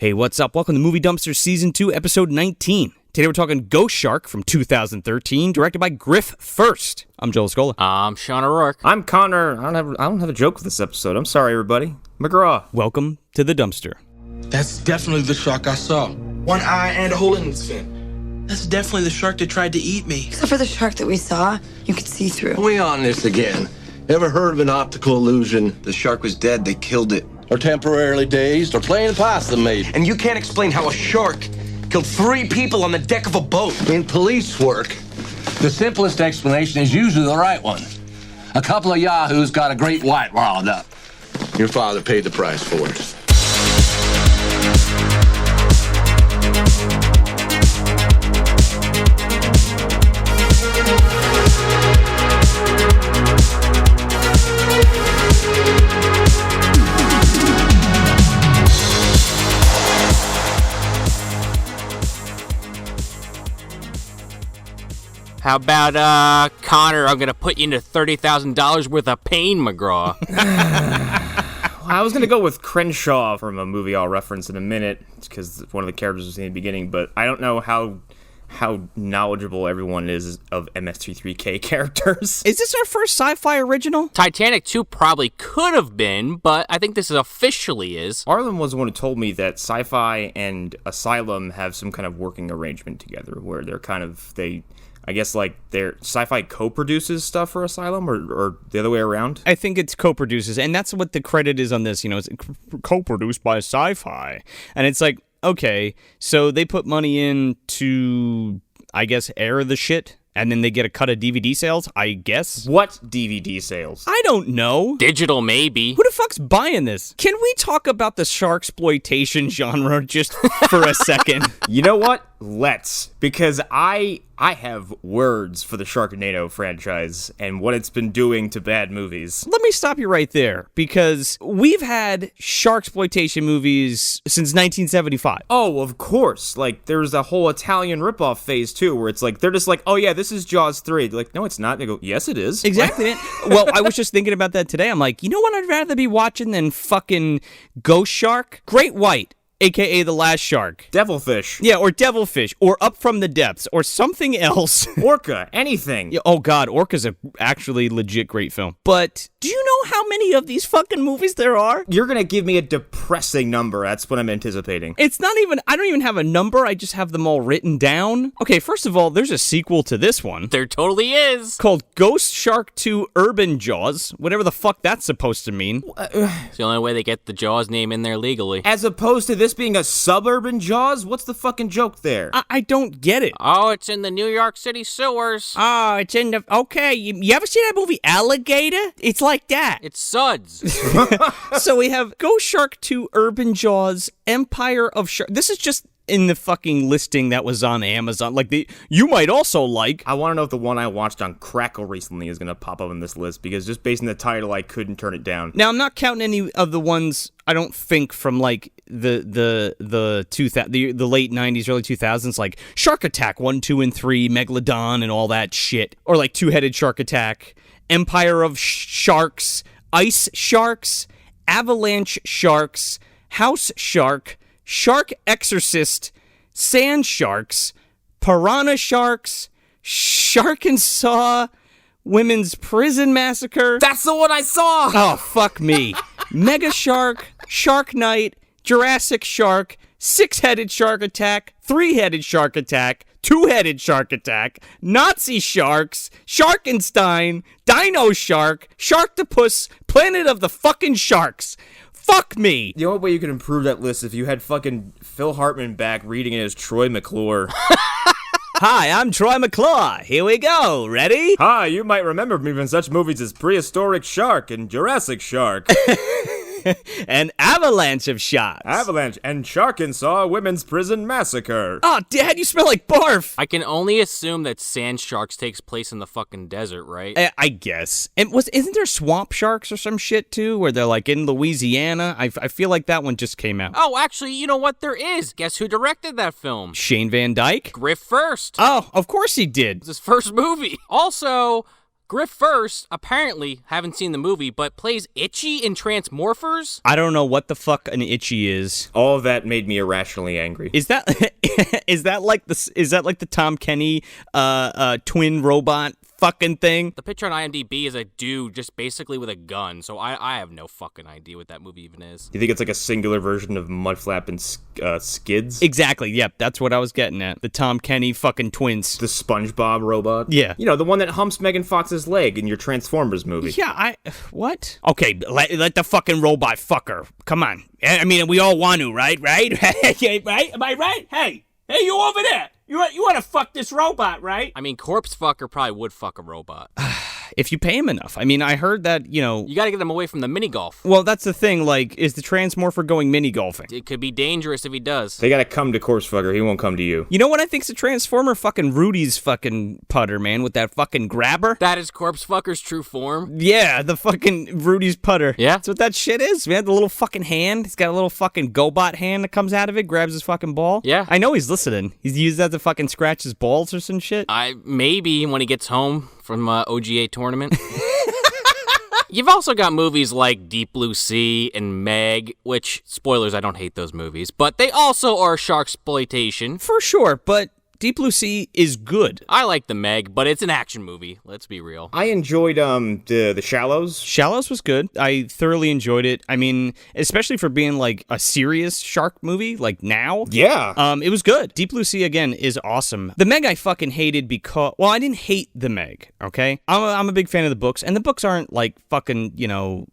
Hey, what's up? Welcome to Movie Dumpster Season 2, Episode 19. Today we're talking Ghost Shark from 2013, directed by Griff First. I'm Joel Scola. I'm Sean O'Rourke. I'm Connor. I don't have a joke for this episode. I'm sorry, everybody. McGraw. Welcome to the dumpster. That's definitely the shark I saw. One eye and a hole in its fin. That's definitely the shark that tried to eat me. Except for the shark that we saw, you could see through. We on this again. Ever heard of an optical illusion? The shark was dead, they killed it. Or temporarily dazed, or playing possum maybe. And you can't explain how a shark killed 3 people on the deck of a boat. In police work, the simplest explanation is usually the right one. A couple of yahoos got a great white riled up. Your father paid the price for it. How about, Connor, I'm going to put you into $30,000 worth of pain, McGraw. I was going to go with Crenshaw from a movie I'll reference in a minute, because one of the characters was in the beginning, but I don't know how knowledgeable everyone is of MS-33K characters. Is this our first SyFy original? Titanic 2 probably could have been, but I think this officially is. Arlen was the one who told me that SyFy and Asylum have some kind of working arrangement together, where they're kind of, I guess, like, SyFy co-produces stuff for Asylum, or the other way around? I think it's co-produces, and that's what the credit is on this, it's co-produced by SyFy. And it's like, okay, so they put money in to, I guess, air the shit, and then they get a cut of DVD sales, I guess? What DVD sales? I don't know. Digital, maybe. Who the fuck's buying this? Can we talk about the sharksploitation genre just for a second? You know what? Let's. Because I have words for the Sharknado franchise and what it's been doing to bad movies. Let me stop you right there, because we've had sharksploitation movies since 1975. Oh, of course. Like, there's a whole Italian ripoff phase, too, where it's like, they're just like, oh yeah, this is Jaws 3. They're like, no, it's not. They go, yes, it is. Exactly. Well, I was just thinking about that today. I'm like, you know what I'd rather be watching than fucking Ghost Shark? Great White. AKA The Last Shark. Devilfish. Yeah, or Devilfish, or Up from the Depths, or something else. Orca. Anything. Yeah, oh god, Orca's a actually legit great film. But do you know how many of these fucking movies there are? You're gonna give me a depressing number. That's what I'm anticipating. It's not even, I don't even have a number, I just have them all written down. Okay, first of all, there's a sequel to this one. There totally is. Called Ghost Shark II Urban Jaws, whatever the fuck that's supposed to mean. It's the only way they get the Jaws name in there legally. As opposed to this being a suburban Jaws? What's the fucking joke there? I don't get it. Oh, it's in the New York City sewers. Oh, it's in the... Okay, you ever see that movie Alligator? It's like that. It's Suds. So we have Ghost Shark II Urban Jaws, Empire of Shark... This is just in the fucking listing that was on Amazon. Like, you might also like... I want to know if the one I watched on Crackle recently is going to pop up on this list, because just based on the title, I couldn't turn it down. Now, I'm not counting any of the ones, I don't think, from, like, the late 90s, early 2000s, like Shark Attack 1, 2, and 3, Megalodon, and all that shit. Or, like, Two-Headed Shark Attack, Empire of Sharks, Ice Sharks, Avalanche Sharks, House Shark, Shark Exorcist, Sand Sharks, Piranha Sharks, Shark and Saw, Women's Prison Massacre. That's the one I saw! Oh, fuck me. Mega Shark, Shark Night, Jurassic Shark, Six-Headed Shark Attack, Three-Headed Shark Attack, Two-Headed Shark Attack, Nazi Sharks, Sharkenstein, Dino Shark, Sharktopus, Planet of the fucking Sharks. Fuck me! The only way you could improve that list is if you had fucking Phil Hartman back reading it as Troy McClure. Hi, I'm Troy McClure. Here we go. Ready? Hi, you might remember me from such movies as Prehistoric Shark and Jurassic Shark. An avalanche of sharks. Avalanche and Shark and Saw Women's Prison Massacre. Oh, Dad, you smell like barf. I can only assume that Sand Sharks takes place in the fucking desert, right? I guess. And isn't there Swamp Sharks or some shit too, where they're like in Louisiana? I feel like that one just came out. Oh, actually, you know what? There is. Guess who directed that film? Shane Van Dyke? Griff First. Oh, of course he did. It's his first movie. Also, Griff First, apparently, haven't seen the movie, but plays Itchy in Transmorphers? I don't know what the fuck an Itchy is. All of that made me irrationally angry. Is that is that like the Tom Kenny twin robot fucking thing? The picture on IMDb is a dude just basically with a gun, so I have no fucking idea what that movie even is. You think it's like a singular version of Mudflap and Skids? Exactly, yep, that's what I was getting at. The Tom Kenny fucking twins. The SpongeBob robot? Yeah. You know, the one that humps Megan Fox's leg in your Transformers movie. Yeah, what? Okay, let the fucking robot fuck her. Come on. I mean, we all want to, right? Right? Right? Am I right? Hey, you over there. You want to fuck this robot, right? I mean, Corpse Fucker probably would fuck a robot. If you pay him enough. I mean, I heard that, You gotta get him away from the mini golf. Well, that's the thing, like, is the Transmorpher going mini golfing? It could be dangerous if he does. They gotta come to Corpse Fucker. He won't come to you. You know what I think's a Transformer? Fucking Rudy's fucking putter, man, with that fucking grabber. That is Corpse Fucker's true form. Yeah, the fucking Rudy's putter. Yeah? That's what that shit is, man. The little fucking hand. He's got a little fucking GoBot hand that comes out of it, grabs his fucking ball. Yeah. I know he's listening. He's used that to fucking scratch his balls or some shit. Maybe when he gets home from OGA tournament. You've also got movies like Deep Blue Sea and Meg, which, spoilers, I don't hate those movies, but they also are sharksploitation. For sure, but Deep Blue Sea is good. I like the Meg, but it's an action movie. Let's be real. I enjoyed the Shallows. Shallows was good. I thoroughly enjoyed it. I mean, especially for being like a serious shark movie, like now. Yeah. It was good. Deep Blue Sea, again, is awesome. The Meg I fucking hated because, well, I didn't hate the Meg, okay? I'm a big fan of the books, and the books aren't like fucking,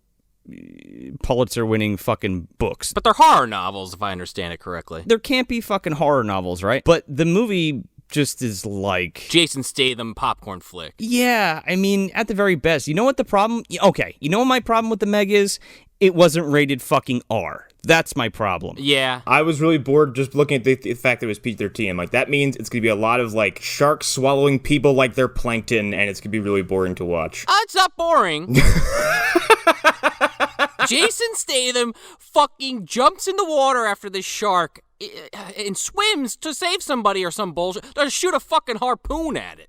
Pulitzer-winning fucking books. But they're horror novels, if I understand it correctly. There can't be fucking horror novels, right? But the movie just is like... Jason Statham popcorn flick. Yeah, I mean, at the very best. You know what the problem... Okay, you know what my problem with the Meg is? It wasn't rated fucking R. That's my problem. Yeah. I was really bored just looking at the fact that it was PG-13. Like, that means it's going to be a lot of, like, sharks swallowing people like they're plankton, and it's going to be really boring to watch. It's not boring. Jason Statham fucking jumps in the water after this shark and swims to save somebody or some bullshit. To shoot a fucking harpoon at it.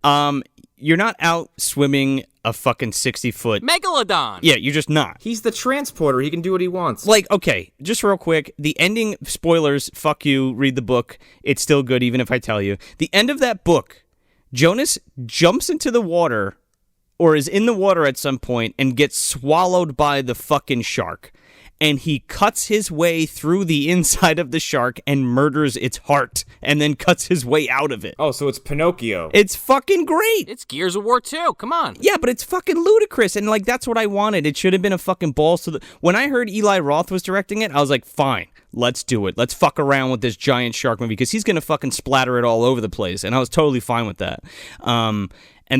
You're not out swimming a fucking 60-foot... Megalodon. Yeah, you're just not. He's the transporter. He can do what he wants. Like, okay, just real quick, the ending, spoilers, fuck you, read the book. It's still good even if I tell you. The end of that book, Jonas jumps into the water, or is in the water at some point, and gets swallowed by the fucking shark. And he cuts his way through the inside of the shark and murders its heart, and then cuts his way out of it. Oh, so it's Pinocchio. It's fucking great. It's Gears of War 2. Come on. Yeah, but it's fucking ludicrous, and like that's what I wanted. It should have been a fucking balls to the... When I heard Eli Roth was directing it, I was like, fine, let's do it. Let's fuck around with this giant shark movie, because he's gonna fucking splatter it all over the place, and I was totally fine with that. And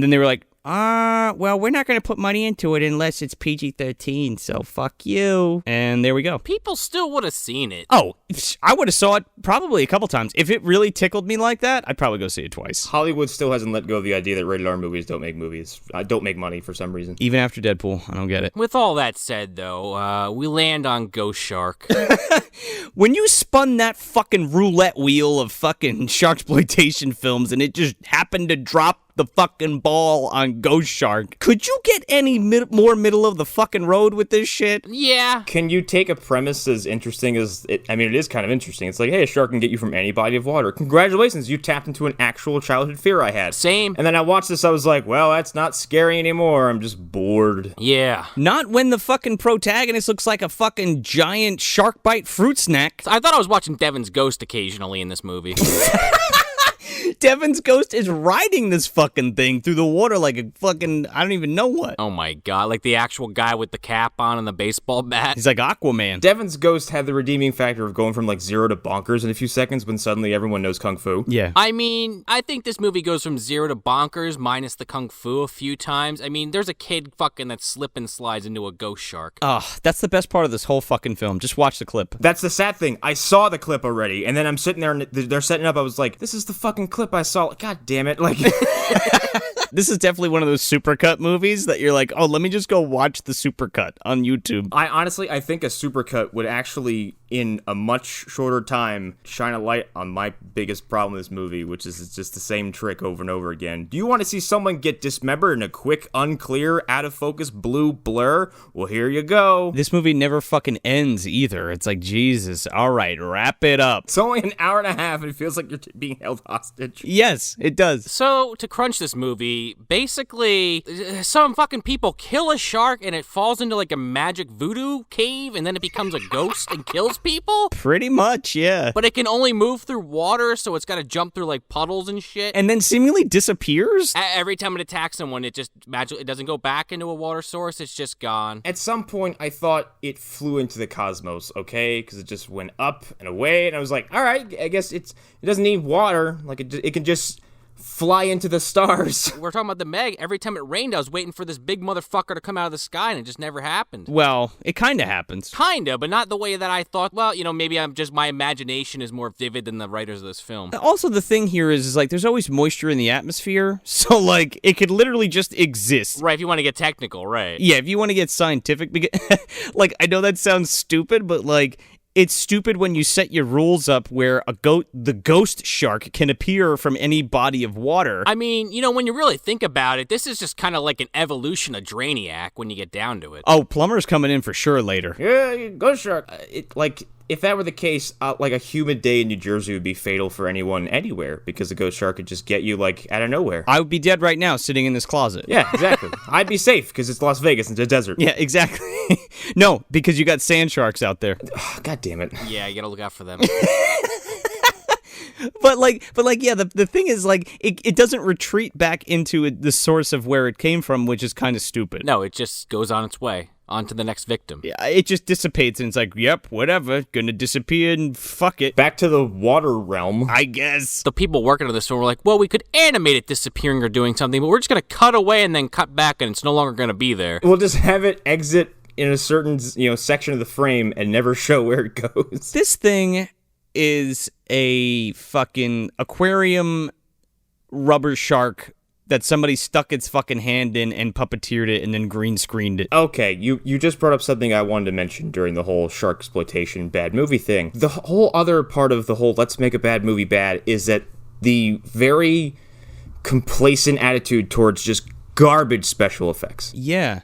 then they were like, well, we're not going to put money into it unless it's PG-13, so fuck you. And there we go. People still would have seen it. Oh, I would have saw it probably a couple times. If it really tickled me like that, I'd probably go see it twice. Hollywood still hasn't let go of the idea that rated R movies don't make money for some reason. Even after Deadpool, I don't get it. With all that said, though, we land on Ghost Shark. When you spun that fucking roulette wheel of fucking sharksploitation films and it just happened to drop the fucking ball on Ghost Shark, could you get any more middle of the fucking road with this shit? Yeah. Can you take a premise as interesting as it? I mean, it is kind of interesting. It's like, hey, a shark can get you from any body of water. Congratulations, you tapped into an actual childhood fear I had. Same. And then I watched this, I was like, well, that's not scary anymore. I'm just bored. Yeah. Not when the fucking protagonist looks like a fucking giant shark bite fruit snack. I thought I was watching Devin's Ghost occasionally in this movie. Devin's ghost is riding this fucking thing through the water like a fucking, I don't even know what. Oh my god, like the actual guy with the cap on and the baseball bat. He's like Aquaman. Devin's ghost had the redeeming factor of going from like 0 to bonkers in a few seconds when suddenly everyone knows Kung Fu. Yeah. I mean, I think this movie goes from 0 to bonkers minus the Kung Fu a few times. I mean, there's a kid fucking that slip and slides into a ghost shark. Oh, that's the best part of this whole fucking film. Just watch the clip. That's the sad thing. I saw the clip already, and then I'm sitting there and they're setting up. I was like, this is the fucking clip I saw. God damn it. Like, This is definitely one of those supercut movies that you're like, oh, let me just go watch the supercut on YouTube. I honestly think a supercut would actually in a much shorter time, shine a light on my biggest problem with this movie, which is it's just the same trick over and over again. Do you want to see someone get dismembered in a quick, unclear, out of focus blue blur? Well, here you go. This movie never fucking ends either. It's like, Jesus, all right, wrap it up. It's only an hour and a half, and it feels like you're being held hostage. Yes, it does. So, to crunch this movie, basically, some fucking people kill a shark and it falls into like a magic voodoo cave and then it becomes a ghost and kills people? Pretty much, yeah. But it can only move through water, so it's got to jump through like puddles and shit. And then seemingly disappears? Every time it attacks someone, it just magically, it doesn't go back into a water source, it's just gone. At some point, I thought it flew into the cosmos, okay? Because it just went up and away, and I was like, all right, I guess it doesn't need water. Like, it can just fly into the stars. We're talking about the Meg. Every time it rained, I was waiting for this big motherfucker to come out of the sky, and it just never happened. Well, it kind of happens. Kinda, but not the way that I thought. Well, maybe my imagination is more vivid than the writers of this film. Also, the thing here is like there's always moisture in the atmosphere, so like it could literally just exist. Right, if you want to get technical, right. Yeah, if you want to get scientific, because, like, I know that sounds stupid, but like, it's stupid when you set your rules up where the ghost shark can appear from any body of water. I mean, when you really think about it, this is just kind of like an evolution of Drainiac when you get down to it. Oh, Plumber's coming in for sure later. Yeah, ghost shark. If that were the case, like a humid day in New Jersey would be fatal for anyone anywhere because the ghost shark could just get you like out of nowhere. I would be dead right now sitting in this closet. Yeah, exactly. I'd be safe because it's Las Vegas and it's a desert. Yeah, exactly. No, because you got sand sharks out there. God damn it. Yeah, you gotta look out for them. But yeah, the thing is, like, it doesn't retreat back into the source of where it came from, which is kind of stupid. No, it just goes on its way. On to the next victim. Yeah, it just dissipates, and it's like, yep, whatever, gonna disappear, and fuck it. Back to the water realm. I guess. The people working on this film were like, well, we could animate it disappearing or doing something, but we're just gonna cut away and then cut back, and it's no longer gonna be there. We'll just have it exit in a certain, section of the frame and never show where it goes. This thing is a fucking aquarium rubber shark that somebody stuck its fucking hand in and puppeteered it and then green screened it. Okay, you just brought up something I wanted to mention during the whole shark exploitation bad movie thing. The whole other part of the whole let's make a bad movie bad is that the very complacent attitude towards just garbage special effects. Yeah.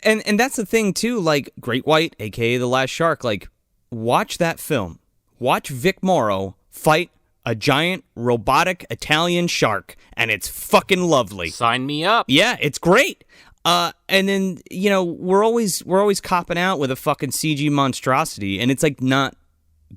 And that's the thing too, like Great White, aka The Last Shark, like watch that film. Watch Vic Morrow fight a giant robotic Italian shark, and it's fucking lovely. Sign me up. Yeah, it's great. And then, we're always copping out with a fucking CG monstrosity, and it's like not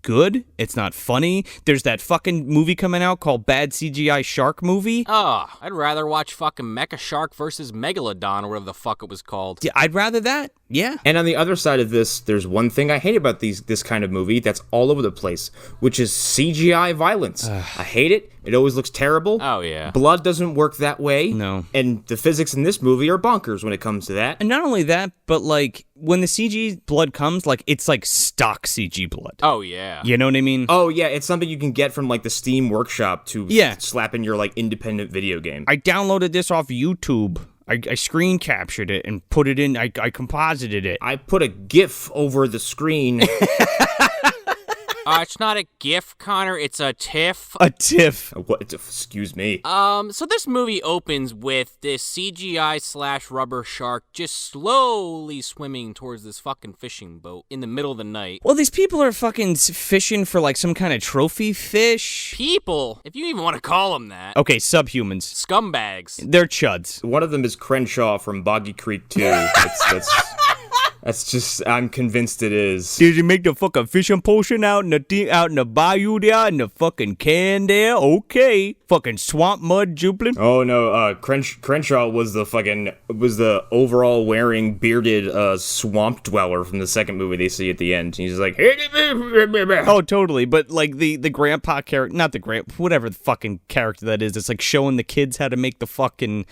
good. It's not funny. There's that fucking movie coming out called Bad CGI Shark Movie. Oh, I'd rather watch fucking Mecha Shark versus Megalodon or whatever the fuck it was called. Yeah, I'd rather that. Yeah. And on the other side of this, there's one thing I hate about this kind of movie that's all over the place, which is CGI violence. I hate it. It always looks terrible. Oh, yeah. Blood doesn't work that way. No. And the physics in this movie are bonkers when it comes to that. And not only that, but like when the CG blood comes, like it's like stock CG blood. Oh, yeah. You know what I mean? Oh, yeah, it's something you can get from like the Steam Workshop to slap in your like independent video game. I downloaded this off YouTube. I screen captured it and put it in. I composited it. I put a GIF over the screen. It's not a GIF, Connor. It's a TIFF. A TIFF. What? Excuse me. So this movie opens with this CGI/rubber shark just slowly swimming towards this fucking fishing boat in the middle of the night. Well, these people are fucking fishing for like some kind of trophy fish. People, if you even want to call them that. Okay, subhumans. Scumbags. They're chuds. One of them is Crenshaw from Boggy Creek II. That's just, I'm convinced it is. Did you make the fucking fishing potion out in the bayou there, in the fucking can there? Okay. Fucking swamp mud jumping. Oh no, Crenshaw was the overall wearing bearded swamp dweller from the second movie they see at the end. He's like, oh totally, but like the grandpa character, not the whatever the fucking character that is, it's like showing the kids how to make the fucking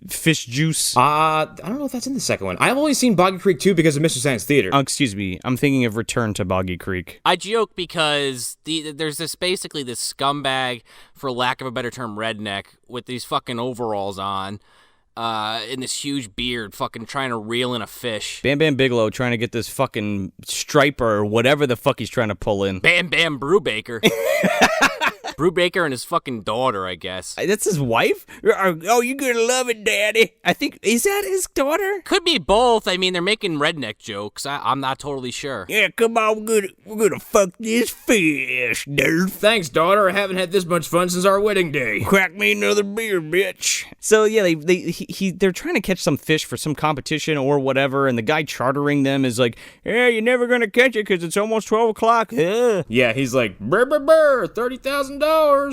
fish juice. I don't know if that's in the second one. I've only seen Boggy Creek 2 because of Mr. Science Theater. Excuse me. I'm thinking of Return to Boggy Creek. I joke because there's this scumbag, for lack of a better term, redneck, with these fucking overalls on. in this huge beard, fucking trying to reel in a fish. Bam Bam Bigelow trying to get this fucking striper or whatever the fuck he's trying to pull in. Bam Bam Brubaker. Brubaker and his fucking daughter, I guess. That's his wife? Oh, you're gonna love it, Daddy. I think, is that his daughter? Could be both. I mean, they're making redneck jokes. I'm not totally sure. Yeah, come on, we're gonna fuck this fish, dude. Thanks, daughter. I haven't had this much fun since our wedding day. Crack me another beer, bitch. So yeah, they're trying to catch some fish for some competition or whatever, and the guy chartering them is like, yeah, you're never gonna catch it because it's almost 12 o'clock. Yeah, he's like, brr, brr, brr, $30,000.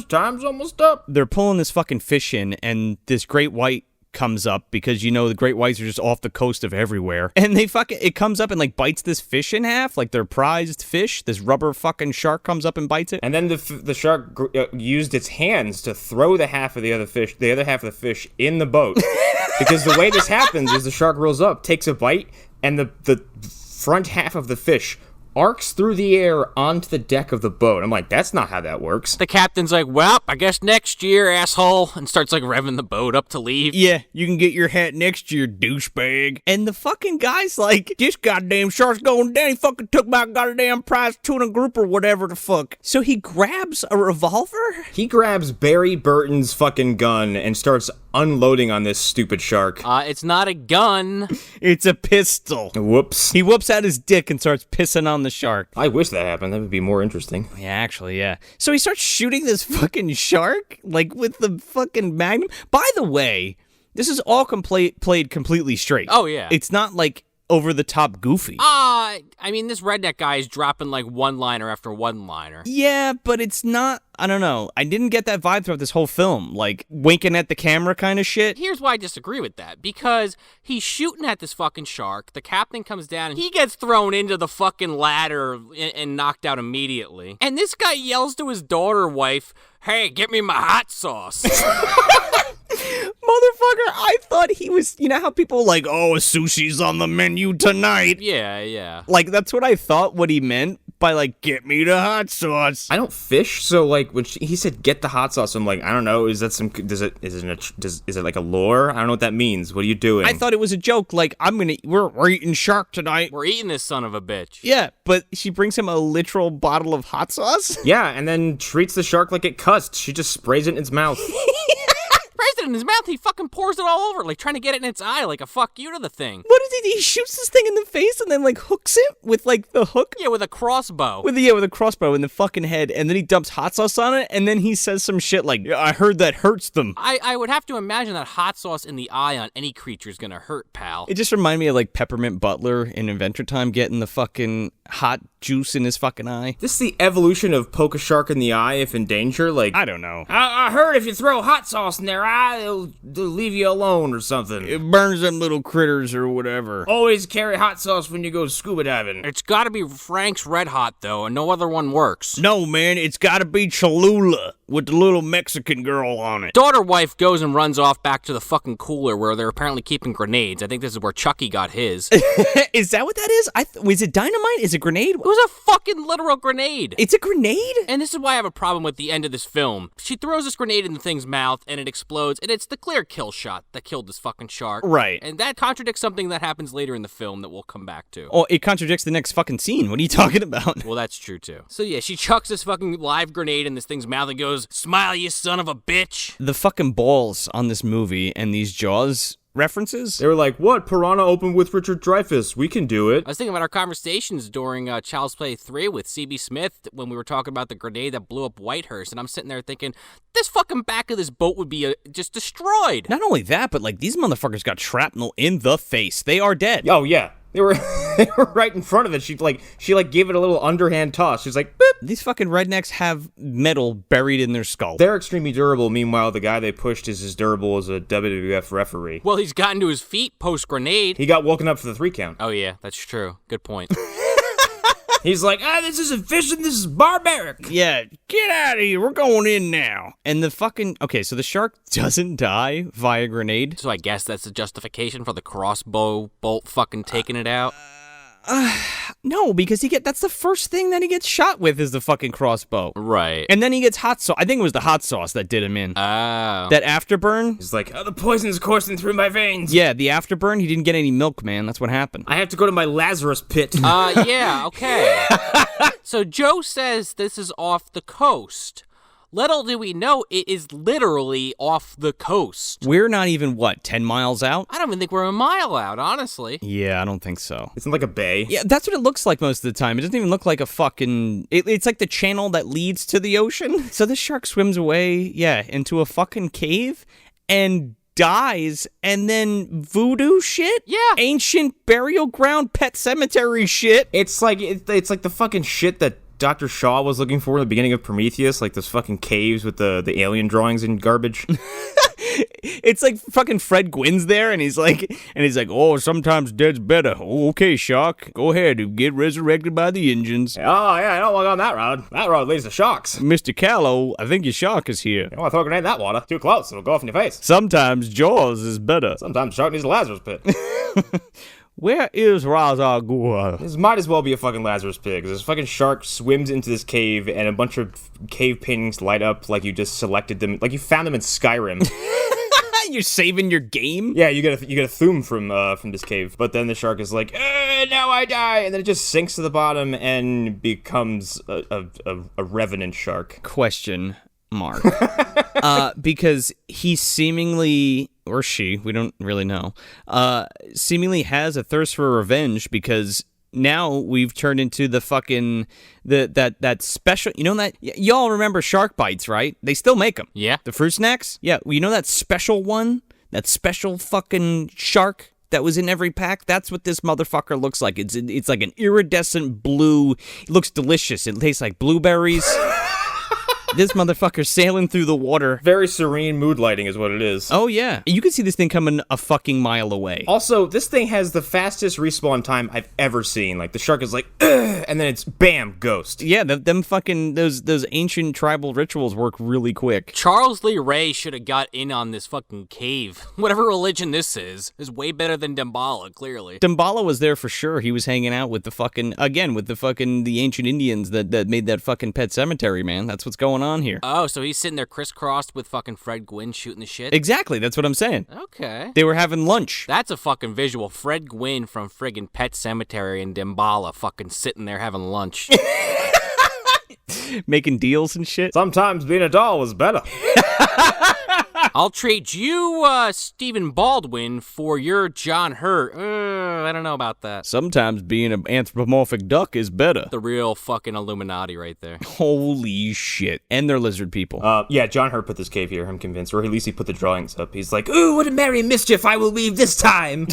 Time's almost up. They're pulling this fucking fish in, and this great white comes up because, you know, the great whites are just off the coast of everywhere. And it comes up and, like, bites this fish in half, like their prized fish. This rubber fucking shark comes up and bites it. And then the shark used its hands to throw the other half of the fish in the boat. Because the way this happens is the shark rolls up, takes a bite, and the front half of the fish arcs through the air onto the deck of the boat. I'm like, that's not how that works. The captain's like, well, I guess next year, asshole, and starts like revving the boat up to leave. Yeah, you can get your hat next year, douchebag. And the fucking guy's like, this goddamn shark's going down. He fucking took my goddamn prize tuna group or whatever the fuck. So he grabs a revolver? He grabs Barry Burton's fucking gun and starts unloading on this stupid shark. It's not a gun. It's a pistol. Whoops. He whoops out his dick and starts pissing on the shark. I wish that happened. That would be more interesting. Yeah, actually, yeah. So he starts shooting this fucking shark, like, with the fucking magnum. By the way, this is all played completely straight. Oh, yeah. It's not, like, over-the-top goofy. I mean, this redneck guy is dropping, like, one-liner after one-liner. Yeah, but it's not, I don't know. I didn't get that vibe throughout this whole film. Like, winking at the camera kind of shit. Here's why I disagree with that. Because he's shooting at this fucking shark. The captain comes down, and he gets thrown into the fucking ladder and knocked out immediately. And this guy yells to his daughter wife, hey, get me my hot sauce. Motherfucker, I thought he was, you know how people like, oh, sushi's on the menu tonight? Yeah. Like, that's what I thought what he meant by, like, get me the hot sauce. I don't fish, so, like, when he said get the hot sauce, I'm like, I don't know, is that some, is it like a lure? I don't know what that means. What are you doing? I thought it was a joke, like, we're eating shark tonight. We're eating this son of a bitch. Yeah, but she brings him a literal bottle of hot sauce? Yeah, and then treats the shark like it cussed. She just sprays it in its mouth. Sprays it in his mouth, he fucking pours it all over, like trying to get it in its eye, like a fuck you to the thing. What is he? He shoots this thing in the face and then, like, hooks it with, like, the hook? Yeah, with a crossbow. With a crossbow in the fucking head, and then he dumps hot sauce on it, and then he says some shit like, yeah, I heard that hurts them. I would have to imagine that hot sauce in the eye on any creature is gonna hurt, pal. It just reminded me of, like, Peppermint Butler in Adventure Time getting the fucking hot juice in his fucking eye. This is the evolution of poke a shark in the eye if in danger, like... I don't know. I heard if you throw hot sauce in their eye, they'll leave you alone or something. It burns them little critters or whatever. Always carry hot sauce when you go scuba diving. It's gotta be Frank's Red Hot, though, and no other one works. No, man, it's gotta be Cholula with the little Mexican girl on it. Daughter wife goes and runs off back to the fucking cooler where they're apparently keeping grenades. I think this is where Chucky got his. Is that what that is? Was it dynamite? Is it grenade? It was a fucking literal grenade. It's a grenade? And this is why I have a problem with the end of this film. She throws this grenade in the thing's mouth, and it explodes, and it's the clear kill shot that killed this fucking shark. Right. And that contradicts something that happens later in the film that we'll come back to. Oh, it contradicts the next fucking scene. What are you talking about? Well, that's true, too. So, yeah, she chucks this fucking live grenade in this thing's mouth and goes, smile, you son of a bitch. The fucking balls on this movie and these Jaws references. They were like, what? Piranha opened with Richard Dreyfuss. We can do it. I was thinking about our conversations during Child's Play 3 with C.B. Smith when we were talking about the grenade that blew up Whitehurst, and I'm sitting there thinking, this fucking back of this boat would be just destroyed. Not only that, but, like, these motherfuckers got shrapnel in the face. They are dead. Oh, yeah. They were right in front of it. She gave it a little underhand toss. She's like, boop. These fucking rednecks have metal buried in their skull. They're extremely durable. Meanwhile, the guy they pushed is as durable as a WWF referee. Well, he's gotten to his feet post-grenade. He got woken up for the 3 count. Oh, yeah, that's true. Good point. He's like, this isn't fishing, this is barbaric. Yeah, get out of here, we're going in now. And the fucking, okay, so the shark doesn't die via grenade. So I guess that's the justification for the crossbow bolt fucking taking it out. No, because that's the first thing that he gets shot with is the fucking crossbow. Right. And then he gets hot sauce. I think it was the hot sauce that did him in. Oh. That afterburn. He's like, oh, the poison's coursing through my veins. Yeah, the afterburn. He didn't get any milk, man. That's what happened. I have to go to my Lazarus pit. Yeah, okay. So Joe says this is off the coast. Little do we know, it is literally off the coast. We're not even, 10 miles out? I don't even think we're a mile out, honestly. Yeah, I don't think so. It's in like a bay. Yeah, that's what it looks like most of the time. It doesn't even look like a fucking... It's like the channel that leads to the ocean. So this shark swims away, into a fucking cave and dies, and then voodoo shit? Yeah. Ancient burial ground pet cemetery shit. It's like the fucking shit that Dr. Shaw was looking for in the beginning of Prometheus, like those fucking caves with the alien drawings and garbage. It's like fucking Fred Gwynn's there, and he's like, oh, sometimes dead's better. Oh, okay, shark, go ahead, get resurrected by the engines. Oh, yeah, I don't want to go on that road. That road leads to sharks. Mr. Callow, I think your shark is here. You don't want to throw a grenade in that water. Too close, it'll go off in your face. Sometimes Jaws is better. Sometimes the shark needs a Lazarus pit. Where is Ra's al Ghul? This might as well be a fucking Lazarus pit, because this fucking shark swims into this cave, and a bunch of cave paintings light up like you just selected them, like you found them in Skyrim. You're saving your game? Yeah, you get a thum from this cave, but then the shark is like, now I die, and then it just sinks to the bottom and becomes a revenant shark. Question mark. Because he seemingly, or she, we don't really know, seemingly has a thirst for revenge, because now we've turned into the fucking that special, that y'all remember shark bites, right? They still make them. Yeah. The fruit snacks? Yeah, well, you know that special one? That special fucking shark that was in every pack? That's what this motherfucker looks like. It's like an iridescent blue. It looks delicious. It tastes like blueberries. This motherfucker's sailing through the water. Very serene mood lighting is what it is. Oh, yeah. You can see this thing coming a fucking mile away. Also, this thing has the fastest respawn time I've ever seen. Like, the shark is like, ugh, and then it's bam, ghost. Yeah, them fucking, those ancient tribal rituals work really quick. Charles Lee Ray should have got in on this fucking cave. Whatever religion this is way better than Damballa, clearly. Damballa was there for sure. He was hanging out with the ancient Indians that made that fucking pet cemetery, man. That's what's going on here. Oh, so he's sitting there crisscrossed with fucking Fred Gwynn shooting the shit? Exactly, that's what I'm saying. Okay. They were having lunch. That's a fucking visual. Fred Gwynn from friggin' Pet Cemetery and Damballa fucking sitting there having lunch. Making deals and shit. Sometimes being a doll was better. I'll trade you, Stephen Baldwin, for your John Hurt. I don't know about that. Sometimes being an anthropomorphic duck is better. The real fucking Illuminati right there. Holy shit. And they're lizard people. Yeah, John Hurt put this cave here, I'm convinced. Or at least he put the drawings up. He's like, ooh, what a merry mischief I will weave this time.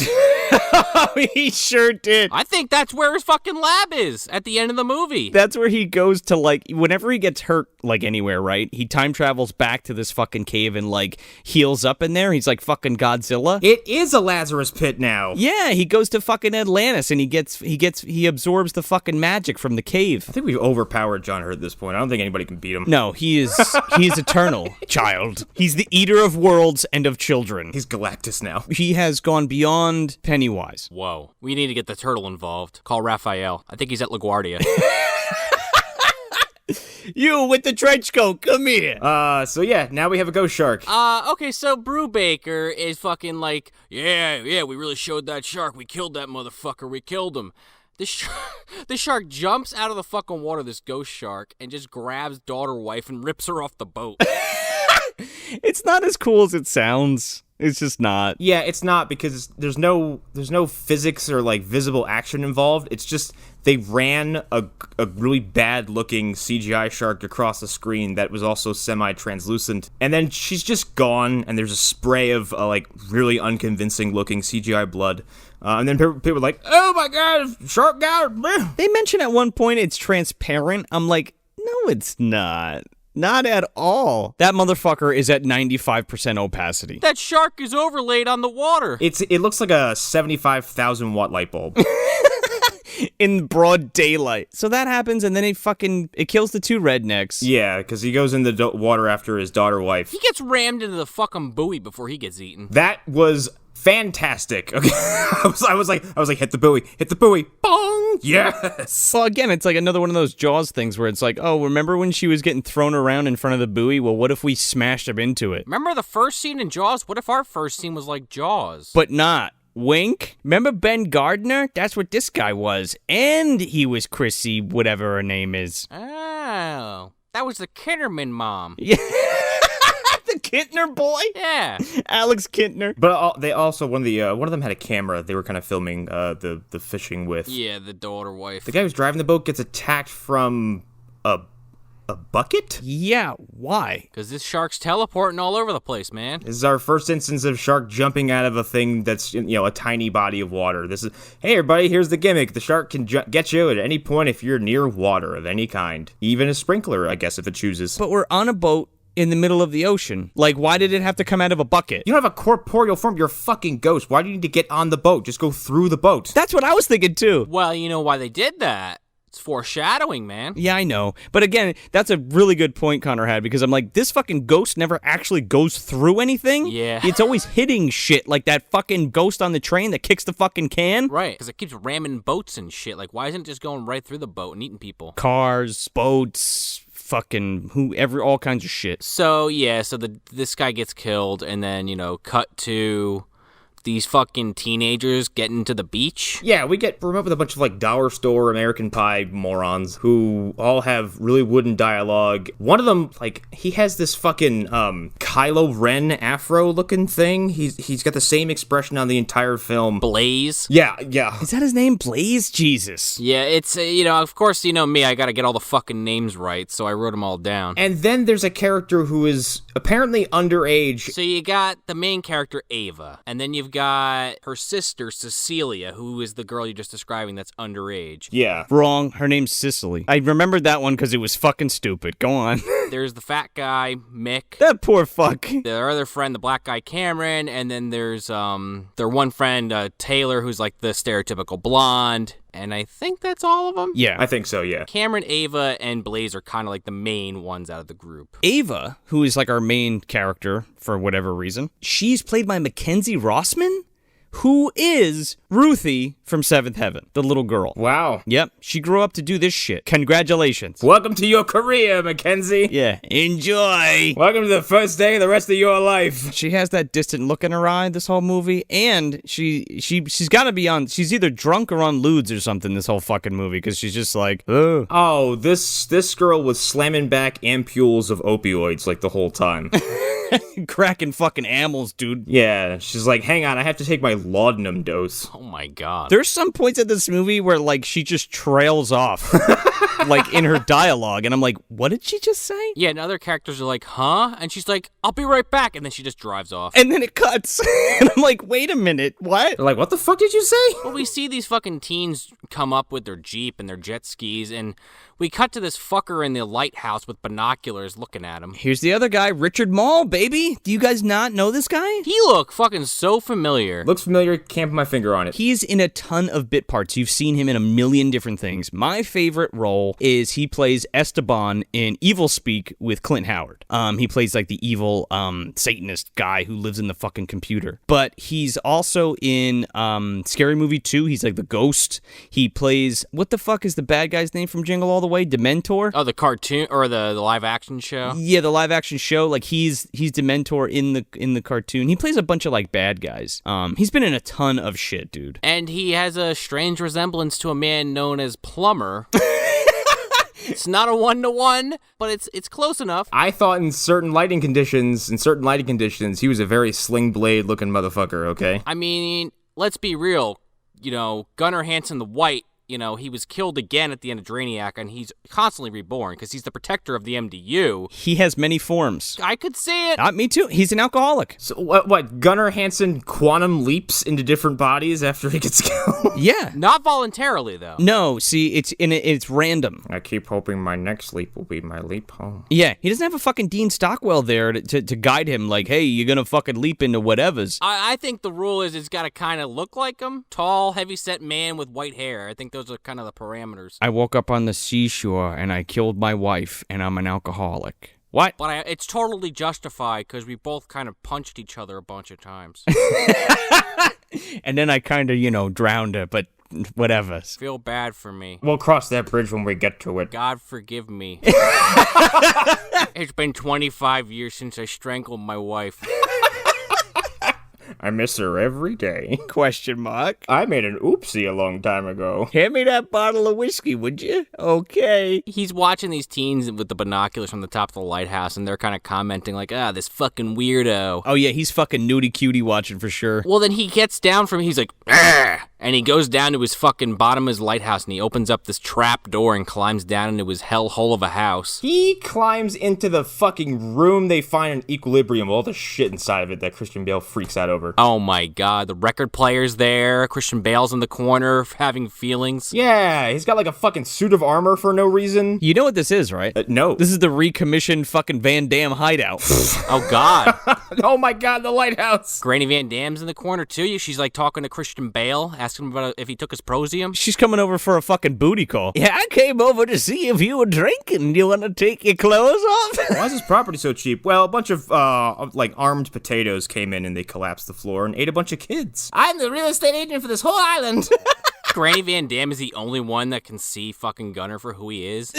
He sure did. I think that's where his fucking lab is at the end of the movie. That's where he goes to, like, whenever he gets hurt, like, anywhere, right? He time travels back to this fucking cave and, like, heals up in there. He's like fucking Godzilla. It is a Lazarus pit now. Yeah, he goes to fucking Atlantis and he absorbs the fucking magic from the cave. I think we've overpowered John Hurt at this point. I don't think anybody can beat him. No, he is eternal, child. He's the eater of worlds and of children. He's Galactus now. He has gone beyond Pennywise. Whoa. We need to get the turtle involved. Call Raphael. I think he's at LaGuardia. You with the trench coat, come here. So yeah, now we have a ghost shark. Okay, so Brubaker is fucking like, yeah, we really showed that shark. We killed that motherfucker. We killed him. This shark jumps out of the fucking water, this ghost shark, and just grabs wife and rips her off the boat. It's not as cool as it sounds. It's just not. Yeah, it's not, because there's no physics or like visible action involved. It's just they ran a really bad looking CGI shark across the screen that was also semi-translucent, and then she's just gone, and there's a spray of like really unconvincing looking CGI blood. And then people were like, "Oh my god, shark guy!" They mention at one point it's transparent. I'm like, no, it's not. Not at all. That motherfucker is at 95% opacity. That shark is overlaid on the water. It looks like a 75,000 watt light bulb. In broad daylight. So that happens, and then it kills the two rednecks. Yeah, because he goes in the water after his daughter wife. He gets rammed into the fucking buoy before he gets eaten. That was fantastic. Okay, I was like, hit the buoy, bong, yes. Well, again, it's like another one of those Jaws things where it's like, oh, remember when she was getting thrown around in front of the buoy? Well, what if we smashed up into it? Remember the first scene in Jaws? What if our first scene was like Jaws? But not. Wink. Remember Ben Gardner? That's what this guy was. And he was Chrissy, whatever her name is. Oh, that was the Kinnerman mom. Yeah. The Kintner boy? Yeah. Alex Kintner. But they also, one of them had a camera they were kind of filming the fishing with. Yeah, the daughter wife. The guy who's driving the boat gets attacked from a bucket? Yeah, why? Because this shark's teleporting all over the place, man. This is our first instance of shark jumping out of a thing that's, a tiny body of water. This is, hey everybody, here's the gimmick. The shark can get you at any point if you're near water of any kind. Even a sprinkler, I guess, if it chooses. But we're on a boat in the middle of the ocean. Like, why did it have to come out of a bucket? You don't have a corporeal form. You're a fucking ghost. Why do you need to get on the boat? Just go through the boat. That's what I was thinking, too. Well, you know why they did that. It's foreshadowing, man. Yeah, I know. But again, that's a really good point Connor had, because I'm like, this fucking ghost never actually goes through anything. Yeah. It's always hitting shit, like that fucking ghost on the train that kicks the fucking can. Right, because it keeps ramming boats and shit. Like, why isn't it just going right through the boat and eating people? Cars, boats, fucking all kinds of shit. So, yeah, this guy gets killed, and then, cut to these fucking teenagers getting to the beach. Yeah, we're up with a bunch of dollar store American Pie morons who all have really wooden dialogue. One of them, he has this fucking Kylo Ren afro looking thing. He's got the same expression on the entire film. Blaze. Yeah. Is that his name, Blaze? Jesus. Yeah, it's of course me. I gotta get all the fucking names right, so I wrote them all down. And then there's a character who is apparently underage. So you got the main character Ava, and then you've got her sister Cecilia, who is the girl you're just describing that's underage. Yeah. Wrong. Her name's Cicely. I remembered that one because it was fucking stupid. Go on. There's the fat guy, Mick. That poor fuck. Their other friend, the black guy, Cameron. And then there's their one friend, Taylor, who's like the stereotypical blonde. And I think that's all of them? Yeah. I think so, yeah. Cameron, Ava, and Blaze are kind of like the main ones out of the group. Ava, who is like our main character for whatever reason, she's played by Mackenzie Rossman, who is Ruthie from Seventh Heaven, the little girl. Wow. Yep, she grew up to do this shit. Congratulations. Welcome to your career, Mackenzie. Yeah, enjoy. Welcome to the first day of the rest of your life. She has that distant look in her eye this whole movie, and she's got to be on, she's either drunk or on lewds or something this whole fucking movie, because she's just like, ugh. Oh, this girl was slamming back ampules of opioids the whole time. Cracking fucking amyls, dude. Yeah, she's like, hang on, I have to take my laudanum dose. Oh my god. There's some points in this movie where she just trails off in her dialogue, and I'm like, what did she just say? Yeah, and other characters are like, huh? And she's like, I'll be right back, and then she just drives off. And then it cuts. And I'm like, wait a minute, what? They're like, what the fuck did you say? Well, we see these fucking teens come up with their Jeep and their jet skis, and we cut to this fucker in the lighthouse with binoculars looking at him. Here's the other guy, Richard Mall, baby. Do you guys not know this guy? He looked fucking so familiar. Looks familiar, can't put my finger on it. He's in a ton of bit parts. You've seen him in a million different things. My favorite role is he plays Esteban in Evil Speak with Clint Howard. He plays the evil Satanist guy who lives in the fucking computer. But he's also in Scary Movie 2. He's the ghost. He plays, what the fuck is the bad guy's name from Jingle All the Way? Dementor? Oh, the cartoon or the live action show? Yeah, the live action show. He's Dementor in the cartoon. He plays a bunch of bad guys. He's been in a ton of shit, dude. And he has a strange resemblance to a man known as Plumber. It's not a 1-to-1, but it's close enough. I thought in certain lighting conditions, he was a very sling blade looking motherfucker, okay? I mean, let's be real. Gunnar Hansen the White, he was killed again at the end of Drainiac, and he's constantly reborn because he's the protector of the MDU. He has many forms. I could see it. Me too. He's an alcoholic. So what Gunnar Hansen quantum leaps into different bodies after he gets killed? Yeah. Not voluntarily, though. No, see, it's random. I keep hoping my next leap will be my leap home. Yeah, he doesn't have a fucking Dean Stockwell there to guide him hey, you're gonna fucking leap into whatevers. I think the rule is it's got to kind of look like him. Tall, heavy-set man with white hair. I think those are kind of the parameters. I woke up on the seashore and I killed my wife and I'm an alcoholic. What? But it's totally justified because we both kind of punched each other a bunch of times. And then I kind of, drowned her, but whatever. Feel bad for me. We'll cross that bridge when we get to it. God forgive me. It's been 25 years since I strangled my wife. I miss her every day. Question mark. I made an oopsie a long time ago. Hand me that bottle of whiskey, would you? Okay. He's watching these teens with the binoculars from the top of the lighthouse, and they're kind of commenting like, this fucking weirdo. Oh, yeah, he's fucking nudie cutie watching for sure. Well, then he gets down he's like, Argh! And he goes down to his fucking bottom of his lighthouse, and he opens up this trap door and climbs down into his hellhole of a house. He climbs into the fucking room they find in Equilibrium, all the shit inside of it that Christian Bale freaks out over. Oh my god, the record player's there, Christian Bale's in the corner having feelings. Yeah, he's got like a fucking suit of armor for no reason. You know what this is, right? No. This is the recommissioned fucking Van Damme hideout. Oh god. Oh my god, the lighthouse. Granny Van Damme's in the corner too. She's like talking to Christian Bale, asking him about if he took his Prosium. She's coming over for a fucking booty call. Yeah, I came over to see if you were drinking. You want to take your clothes off? Why is this property so cheap? Well, a bunch of armed potatoes came in and they collapsed the floor and ate a bunch of kids. I'm the real estate agent for this whole island. Granny Van Damme is the only one that can see fucking Gunnar for who he is.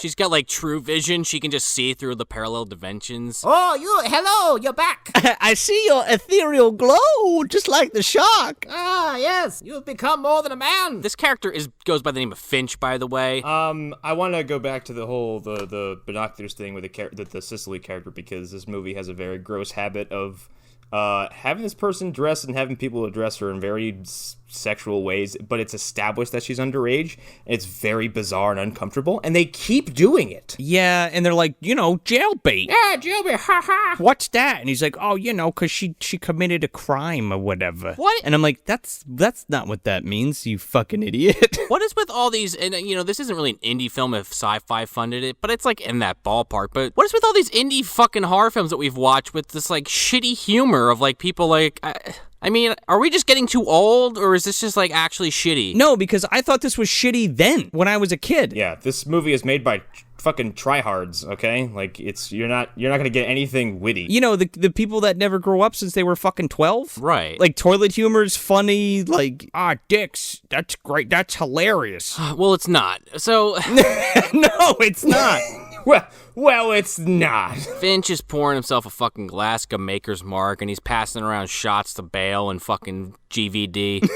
She's got like true vision. She can just see through the parallel dimensions. Oh, hello, you're back. I see your ethereal glow, just like the shark. Ah, yes, you've become more than a man. This character goes by the name of Finch, by the way. I want to go back to the whole the binoculars thing with the Sicily character, because this movie has a very gross habit of having this person dress and having people address her in very sexual ways, but it's established that she's underage. It's very bizarre and uncomfortable, and they keep doing it. Yeah, and they're like, jailbait. Yeah, jailbait, ha ha. What's that? And he's like, oh, because she committed a crime or whatever. What? And I'm like, that's not what that means, you fucking idiot. What is with all these, and this isn't really an indie film if SyFy funded it, but it's like in that ballpark, but what is with all these indie fucking horror films that we've watched with this like shitty humor of like people like... I mean, are we just getting too old, or is this just, like, actually shitty? No, because I thought this was shitty then, when I was a kid. Yeah, this movie is made by fucking tryhards, okay? Like, you're not gonna get anything witty. The people that never grow up since they were fucking 12? Right. Like, toilet humor's funny, like, dicks, that's great, that's hilarious. Well, it's not. So... No, it's not. Well, it's not. Finch is pouring himself a fucking glass of Maker's Mark, and he's passing around shots to Bale and fucking GVD.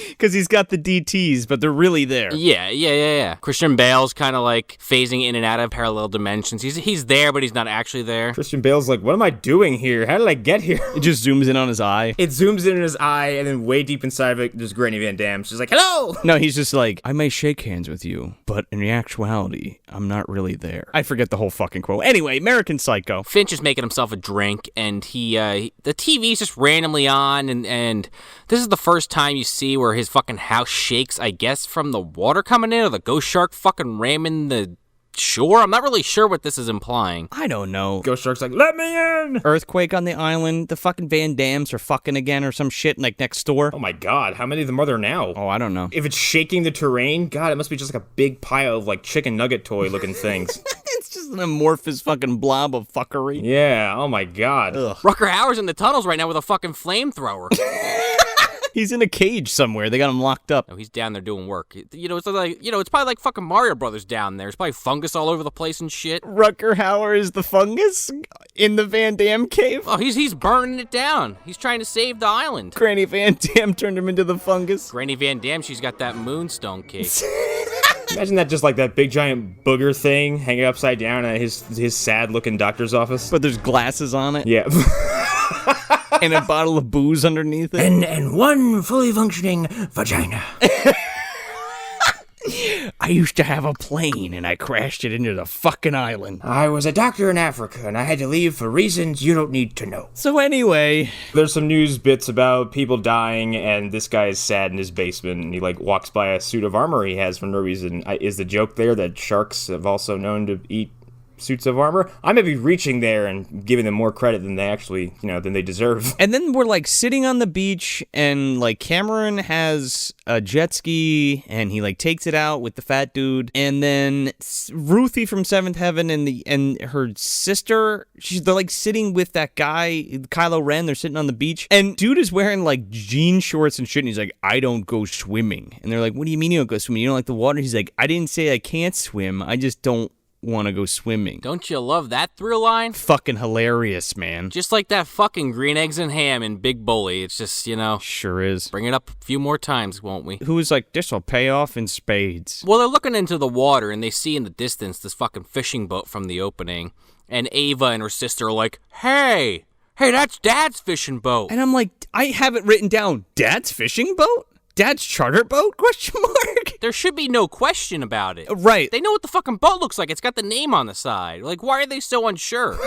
Because he's got the DTs, but they're really there. Yeah. Christian Bale's kind of like phasing in and out of parallel dimensions. He's there, but he's not actually there. Christian Bale's like, what am I doing here? How did I get here? It just zooms in on his eye. It zooms in on his eye, and then way deep inside of it, there's Granny Van Damme. She's like, hello! No, he's just like, I may shake hands with you, but in actuality, I'm not really there. I forget the whole fucking quote. Anyway, American Psycho. Finch is making himself a drink, and the TV's just randomly on, and this is the first time you see where his fucking house shakes, I guess, from the water coming in, or the ghost shark fucking ramming the shore. I'm not really sure what this is implying. I don't know. Ghost shark's like, let me in! Earthquake on the island. The fucking Van Dams are fucking again or some shit like next door. Oh my god, how many of them are there now? Oh, I don't know. If it's shaking the terrain, god, it must be just like a big pile of like chicken nugget toy looking things. It's just an amorphous fucking blob of fuckery. Yeah, oh my god. Ugh. Rucker Hauer's in the tunnels right now with a fucking flamethrower. He's in a cage somewhere. They got him locked up. No, he's down there doing work. It's like, it's probably like fucking Mario Brothers down there. There's probably fungus all over the place and shit. Rucker Hauer is the fungus in the Van Dam cave. Oh, he's burning it down. He's trying to save the island. Granny Van Dam turned him into the fungus. Granny Van Damme, she's got that moonstone cake. Imagine that, just like that big giant booger thing hanging upside down at his sad looking doctor's office. But there's glasses on it. Yeah. And a bottle of booze underneath it. And one fully functioning vagina. I used to have a plane and I crashed it into the fucking island. I was a doctor in Africa and I had to leave for reasons you don't need to know. So anyway, there's some news bits about people dying, and this guy is sad in his basement, and he like walks by a suit of armor he has for no reason. Is the joke there that sharks have also known to eat suits of armor. I may be reaching there and giving them more credit than they actually, than they deserve. And then we're like sitting on the beach, and like Cameron has a jet ski, and he like takes it out with the fat dude, and then Ruthie from Seventh Heaven and her sister, they're like sitting with that guy Kylo Ren. They're sitting on the beach, and dude is wearing like jean shorts and shit, and he's like, I don't go swimming. And they're like, what do you mean you don't go swimming? You don't like the water? He's like, I didn't say I can't swim, I just don't want to go swimming. Don't you love that through line? Fucking hilarious, man. Just like that fucking green eggs and ham in Big Bully. It's just, Sure is. Bring it up a few more times, won't we? Who was like, this'll pay off in spades. Well, they're looking into the water, and they see in the distance this fucking fishing boat from the opening. And Ava and her sister are like, hey, that's Dad's fishing boat. And I'm like, I have it written down. Dad's fishing boat? Dad's charter boat? Question mark. There should be no question about it. Right. They know what the fucking boat looks like. It's got the name on the side. Like, why are they so unsure?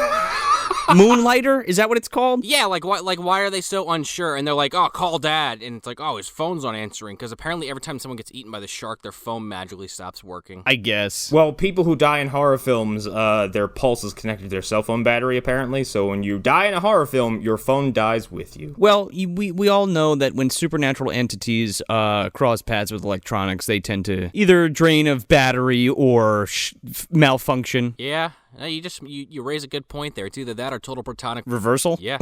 Moonlighter? Is that what it's called? Yeah, why are they so unsure? And they're like, oh, call Dad. And it's like, oh, his phone's not answering. Because apparently every time someone gets eaten by the shark, their phone magically stops working. I guess. Well, people who die in horror films, their pulse is connected to their cell phone battery, apparently. So when you die in a horror film, your phone dies with you. Well, we all know that when supernatural entities cross paths with electronics, they tend to either drain of battery or malfunction. Yeah. You raise a good point there. It's either that or total protonic reversal. Yeah.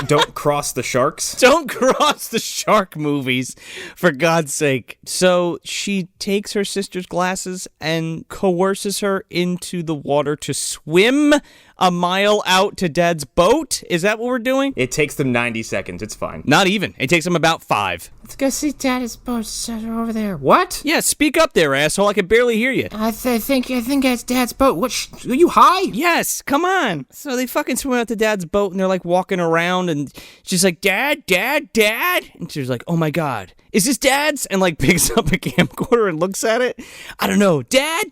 Don't cross the sharks. Don't cross the shark movies, for God's sake. So she takes her sister's glasses and coerces her into the water to swim a mile out to Dad's boat? Is that what we're doing? It takes them 90 seconds. It's fine. Not even. It takes them about 5. Let's go see Daddy's boat over there. What? Yeah, speak up there, asshole. I can barely hear you. I think that's Dad's boat. What? Are you high? Yes, come on. So they fucking swim out to Dad's boat, and they're like walking around, and she's like, Dad? And she's like, oh my God, is this Dad's? And like picks up a camcorder and looks at it. I don't know. Dad,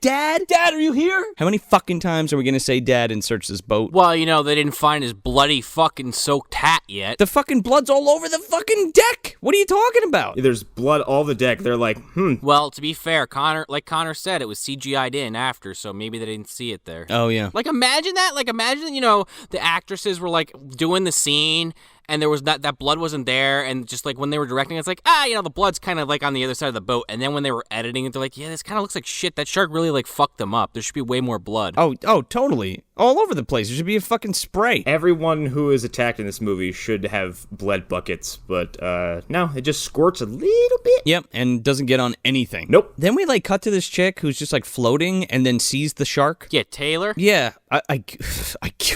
are you here? How many fucking times are we gonna say Dad and search this boat? Well, they didn't find his bloody fucking soaked hat yet. The fucking blood's all over the fucking deck. What are you talking about? There's blood all the deck. They're like, Well, to be fair, Connor said, it was CGI'd in after, so maybe they didn't see it there. Oh, yeah. Like, imagine that. Like, imagine, the actresses were, like, doing the scene, and there was that blood wasn't there, and just, like, when they were directing, it's like, the blood's kind of, like, on the other side of the boat, and then when they were editing it, they're like, yeah, this kind of looks like shit. That shark really, like, fucked them up. There should be way more blood. Oh, totally. All over the place. There should be a fucking spray. Everyone who is attacked in this movie should have bled buckets, but no, it just squirts a little bit. Yep, and doesn't get on anything. Nope. Then we, like, cut to this chick who's just, like, floating and then sees the shark. Yeah, Taylor? Yeah, I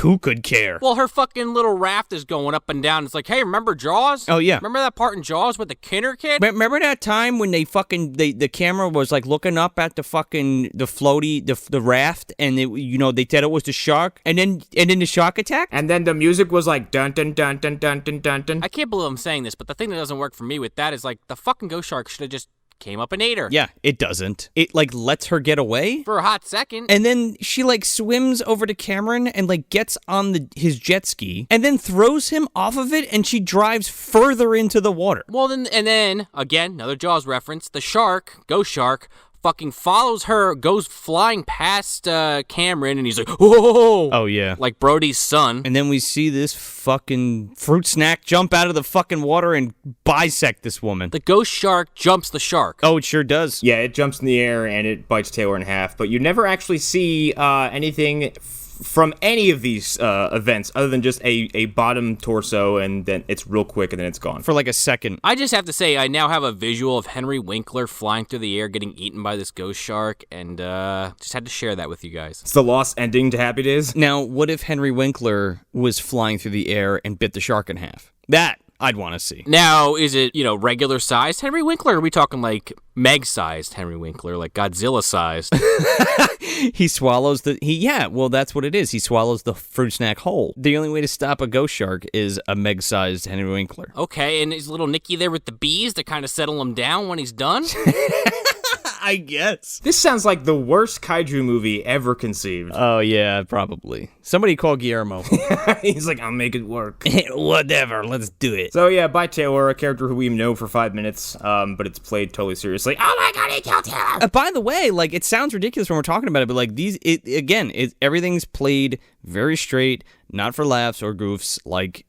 who could care? Well, her fucking little raft is going up and down. It's like, hey, remember Jaws? Oh, yeah. Remember that part in Jaws with the Kinner kid? Remember that time when they fucking, the camera was, like, looking up at the fucking, the floaty, the raft, and, they said it was the shark, and then the shark attacked? And then the music was like, dun dun dun dun dun dun dun dun. I can't believe I'm saying this, but the thing that doesn't work for me with that is, like, the fucking ghost shark should have just came up and ate her. Yeah, it doesn't. It, like, lets her get away. For a hot second. And then she, like, swims over to Cameron and, like, gets on his jet ski and then throws him off of it, and she drives further into the water. Well, then, again, another Jaws reference, the shark, ghost shark, fucking follows her, goes flying past Cameron, and he's like, whoa! Oh, yeah. Like Brody's son. And then we see this fucking fruit snack jump out of the fucking water and bisect this woman. The ghost shark jumps the shark. Oh, it sure does. Yeah, it jumps in the air and it bites Taylor in half, but you never actually see anything from any of these events other than just a bottom torso, and then it's real quick and then it's gone. For like a second. I just have to say, I now have a visual of Henry Winkler flying through the air getting eaten by this ghost shark, and just had to share that with you guys. It's the lost ending to Happy Days. Now, what if Henry Winkler was flying through the air and bit the shark in half? That I'd want to see. Now, is it, regular sized Henry Winkler? Or are we talking like Meg sized Henry Winkler, like Godzilla sized? He swallows well, that's what it is. He swallows the fruit snack whole. The only way to stop a ghost shark is a Meg sized Henry Winkler. Okay, and is little Nicky there with the bees to kind of settle him down when he's done? I guess. This sounds like the worst kaiju movie ever conceived. Oh, yeah, probably. Somebody call Guillermo. He's like, I'll make it work. Whatever, let's do it. So yeah, by Taylor, a character who we know for 5 minutes, but it's played totally seriously. Oh my god, he killed Taylor! By the way, like, it sounds ridiculous when we're talking about it, but like everything's played very straight, not for laughs or goofs. Like,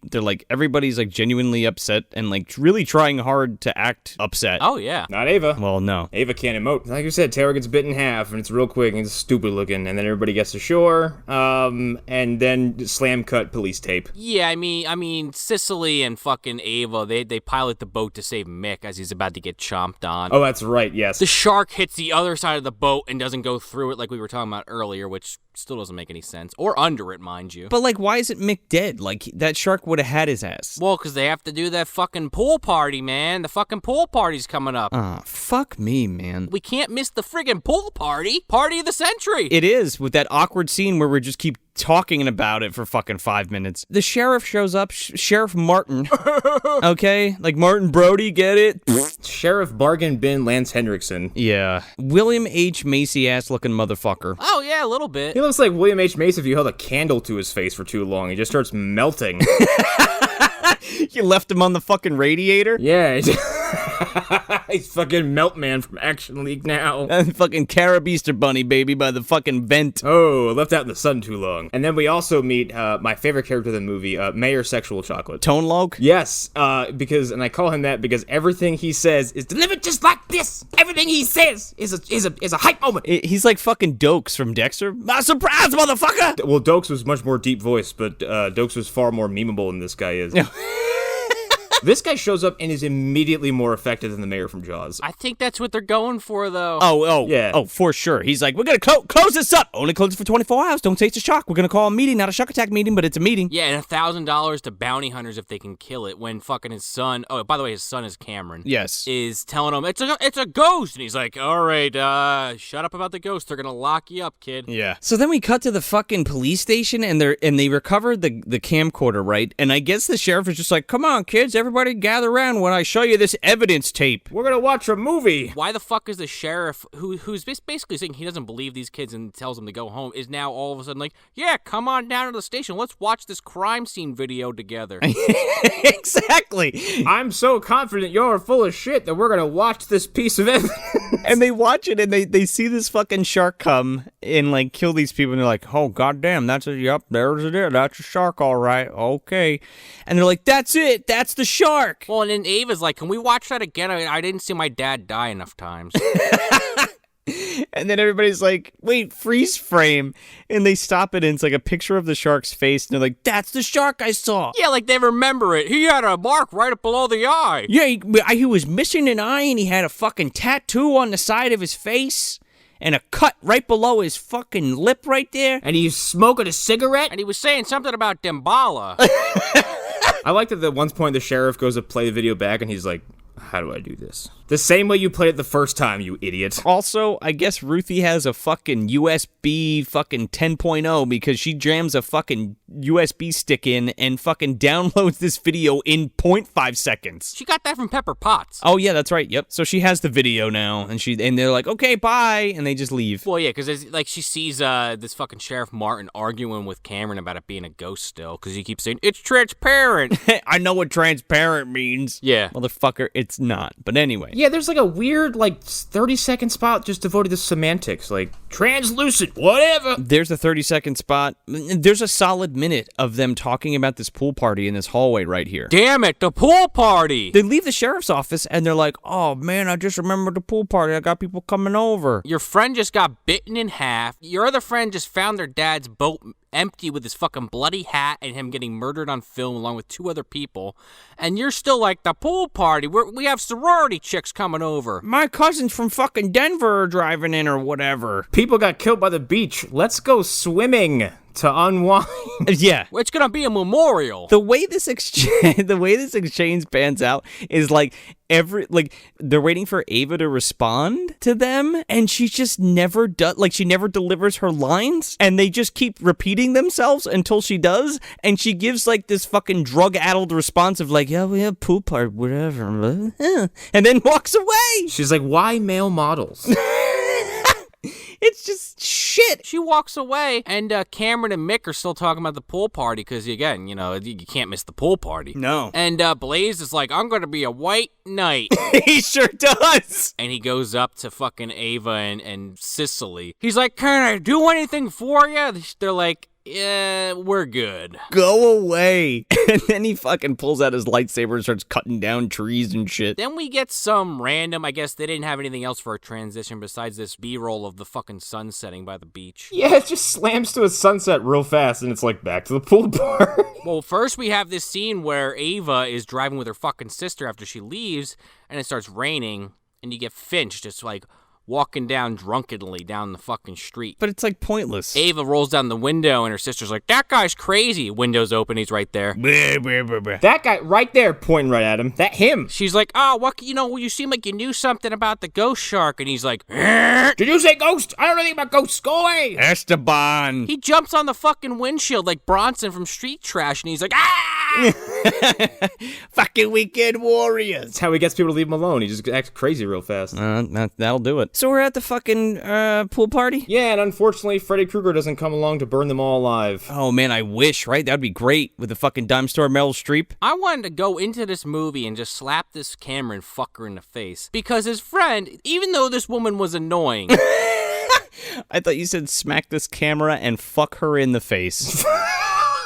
they're like, everybody's like genuinely upset and like really trying hard to act upset. Oh, yeah. Not Ava. Well, no. Ava can't emote. Like I said, Taylor gets bit in half, and it's real quick, and it's stupid looking, and then everybody gets to shore, and then slam cut police tape. Yeah, I mean, Sicily and fucking Ava, they pilot the boat to save Mick as he's about to get chomped on. Oh, that's right, yes. The shark hits the other side of the boat and doesn't go through it like we were talking about earlier, which still doesn't make any sense. Or under it, mind you. But like, why isn't Mick dead? Like, that shark would have had his ass. Well, because they have to do that fucking pool party, man. The fucking pool party's coming up. Fuck me, man. We can't miss the friggin' pool party. Party of the century. It is, with that awkward scene where we just keep talking about it for fucking 5 minutes. The sheriff shows up, Sheriff Martin. Okay? Like Martin Brody, get it? Sheriff Bargain Bin Lance Hendrickson. Yeah. William H. Macy ass looking motherfucker. Oh, yeah, a little bit. He looks like William H. Macy if you held a candle to his face for too long. He just starts melting. You left him on the fucking radiator? Yeah. He's fucking Melt Man from Action League now. Fucking Carabeaster Bunny, baby, by the fucking vent. Oh, left out in the sun too long. And then we also meet my favorite character of the movie, Mayor Sexual Chocolate. Tone Log? Yes, and I call him that because everything he says is delivered just like this. Everything he says is a hype moment. He's like fucking Dokes from Dexter. My surprise, motherfucker! Well, Dokes was much more deep voice, but Dokes was far more memeable than this guy is. This guy shows up and is immediately more effective than the mayor from Jaws. I think that's what they're going for, though. Oh, yeah. Oh, for sure. He's like, we're going to close this up. Only close it for 24 hours. Don't say it's a shark. We're going to call a meeting, not a shark attack meeting, but it's a meeting. Yeah, and $1,000 to bounty hunters if they can kill it when fucking his son, oh, by the way, his son is Cameron. Yes. Is telling him, it's a ghost. And he's like, all right, shut up about the ghost. They're going to lock you up, kid. Yeah. So then we cut to the fucking police station and they recovered the camcorder, right? And I guess the sheriff is just like, come on, kids, everybody gather around when I show you this evidence tape. We're gonna watch a movie. Why the fuck is the sheriff, who's basically saying he doesn't believe these kids and tells them to go home, is now all of a sudden like, yeah, come on down to the station. Let's watch this crime scene video together. Exactly. I'm so confident you're full of shit that we're gonna watch this piece of evidence. And they watch it and they see this fucking shark come and like kill these people and they're like, oh goddamn, that's a shark, all right, okay. And they're like, that's it, that's the shark. Well, and then Ava's like, can we watch that again? I didn't see my dad die enough times. And then everybody's like, wait, freeze frame. And they stop it and it's like a picture of the shark's face. And they're like, that's the shark I saw. Yeah, like they remember it. He had a mark right up below the eye. Yeah, he was missing an eye and he had a fucking tattoo on the side of his face. And a cut right below his fucking lip right there. And he's smoking a cigarette? And he was saying something about Dembala. I like that at one point the sheriff goes to play the video back and he's like, how do I do this? The same way you played it the first time, you idiot. Also, I guess Ruthie has a fucking USB fucking 10.0 because she jams a fucking USB stick in and fucking downloads this video in 0.5 seconds. She got that from Pepper Potts. Oh, yeah, that's right. Yep. So she has the video now and they're like, okay, bye. And they just leave. Well, yeah, because like she sees this fucking Sheriff Martin arguing with Cameron about it being a ghost still because he keeps saying, it's transparent. I know what transparent means. Yeah. Motherfucker, it's not. But anyway. Yeah, there's like a weird, 30-second spot just devoted to semantics, like, translucent, whatever. There's a 30-second spot. There's a solid minute of them talking about this pool party in this hallway right here. Damn it, the pool party! They leave the sheriff's office, and they're like, oh, man, I just remembered the pool party. I got people coming over. Your friend just got bitten in half. Your other friend just found their dad's boat empty with his fucking bloody hat and him getting murdered on film along with 2 other people. And you're still like, the pool party, we have sorority chicks coming over. My cousins from fucking Denver are driving in or whatever. People got killed by the beach. Let's go swimming. to unwind. Yeah. It's gonna be a memorial. The way this exchange pans out is like they're waiting for Ava to respond to them, and she just never does. Like, she never delivers her lines, and they just keep repeating themselves until she does, and she gives like this fucking drug-addled response of like, yeah, we have pool part, whatever, and then walks away. She's like, why male models? It's just shit. She walks away, and Cameron and Mick are still talking about the pool party because, again, you can't miss the pool party. No. And Blaze is like, I'm going to be a white knight. He sure does. And he goes up to fucking Ava and Cicely. He's like, can I do anything for you? They're like, yeah, we're good. Go away. And then he fucking pulls out his lightsaber and starts cutting down trees and shit. Then we get some random, I guess they didn't have anything else for a transition besides this B-roll of the fucking sun setting by the beach. Yeah, it just slams to a sunset real fast, and it's like back to the pool bar. Well, first we have this scene where Ava is driving with her fucking sister after she leaves, and it starts raining, and you get Finch just like walking down drunkenly down the fucking street. But it's like pointless. Ava rolls down the window and her sister's like, that guy's crazy. Window's open, he's right there. That guy right there, pointing right at him. That him. She's like, oh, what, you seem like you knew something about the ghost shark. And he's like, did you say ghost? I don't know anything about ghosts. Go away. Esteban. He jumps on the fucking windshield like Bronson from Street Trash, and he's like, ah! Fucking weekend warriors. That's how he gets people to leave him alone. He just acts crazy real fast. That'll do it. So we're at the fucking pool party? Yeah, and unfortunately, Freddy Krueger doesn't come along to burn them all alive. Oh, man, I wish, right? That'd be great with the fucking dime store Meryl Streep. I wanted to go into this movie and just slap this Cameron fucker in the face. Because his friend, even though this woman was annoying... I thought you said smack this camera and fuck her in the face.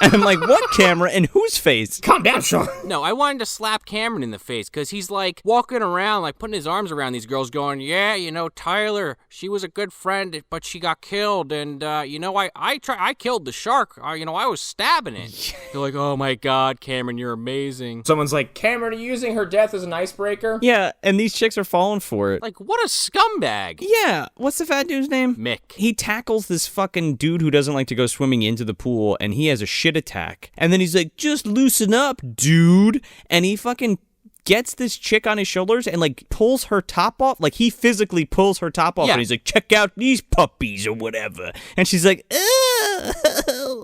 And I'm like, what camera and whose face? Calm down, Sean. No, I wanted to slap Cameron in the face because he's like walking around, like putting his arms around these girls going, yeah, Tyler, she was a good friend, but she got killed. And, I killed the shark. I was stabbing it. They're like, oh my God, Cameron, you're amazing. Someone's like, Cameron, are you using her death as an icebreaker? Yeah, and these chicks are falling for it. Like, what a scumbag. Yeah, what's the fat dude's name? Mick. He tackles this fucking dude who doesn't like to go swimming into the pool, and he has a shit attack. And then he's like, just loosen up, dude. And he fucking gets this chick on his shoulders and like pulls her top off. Like, he physically pulls her top off. Yeah. And he's like, check out these puppies or whatever. And she's like,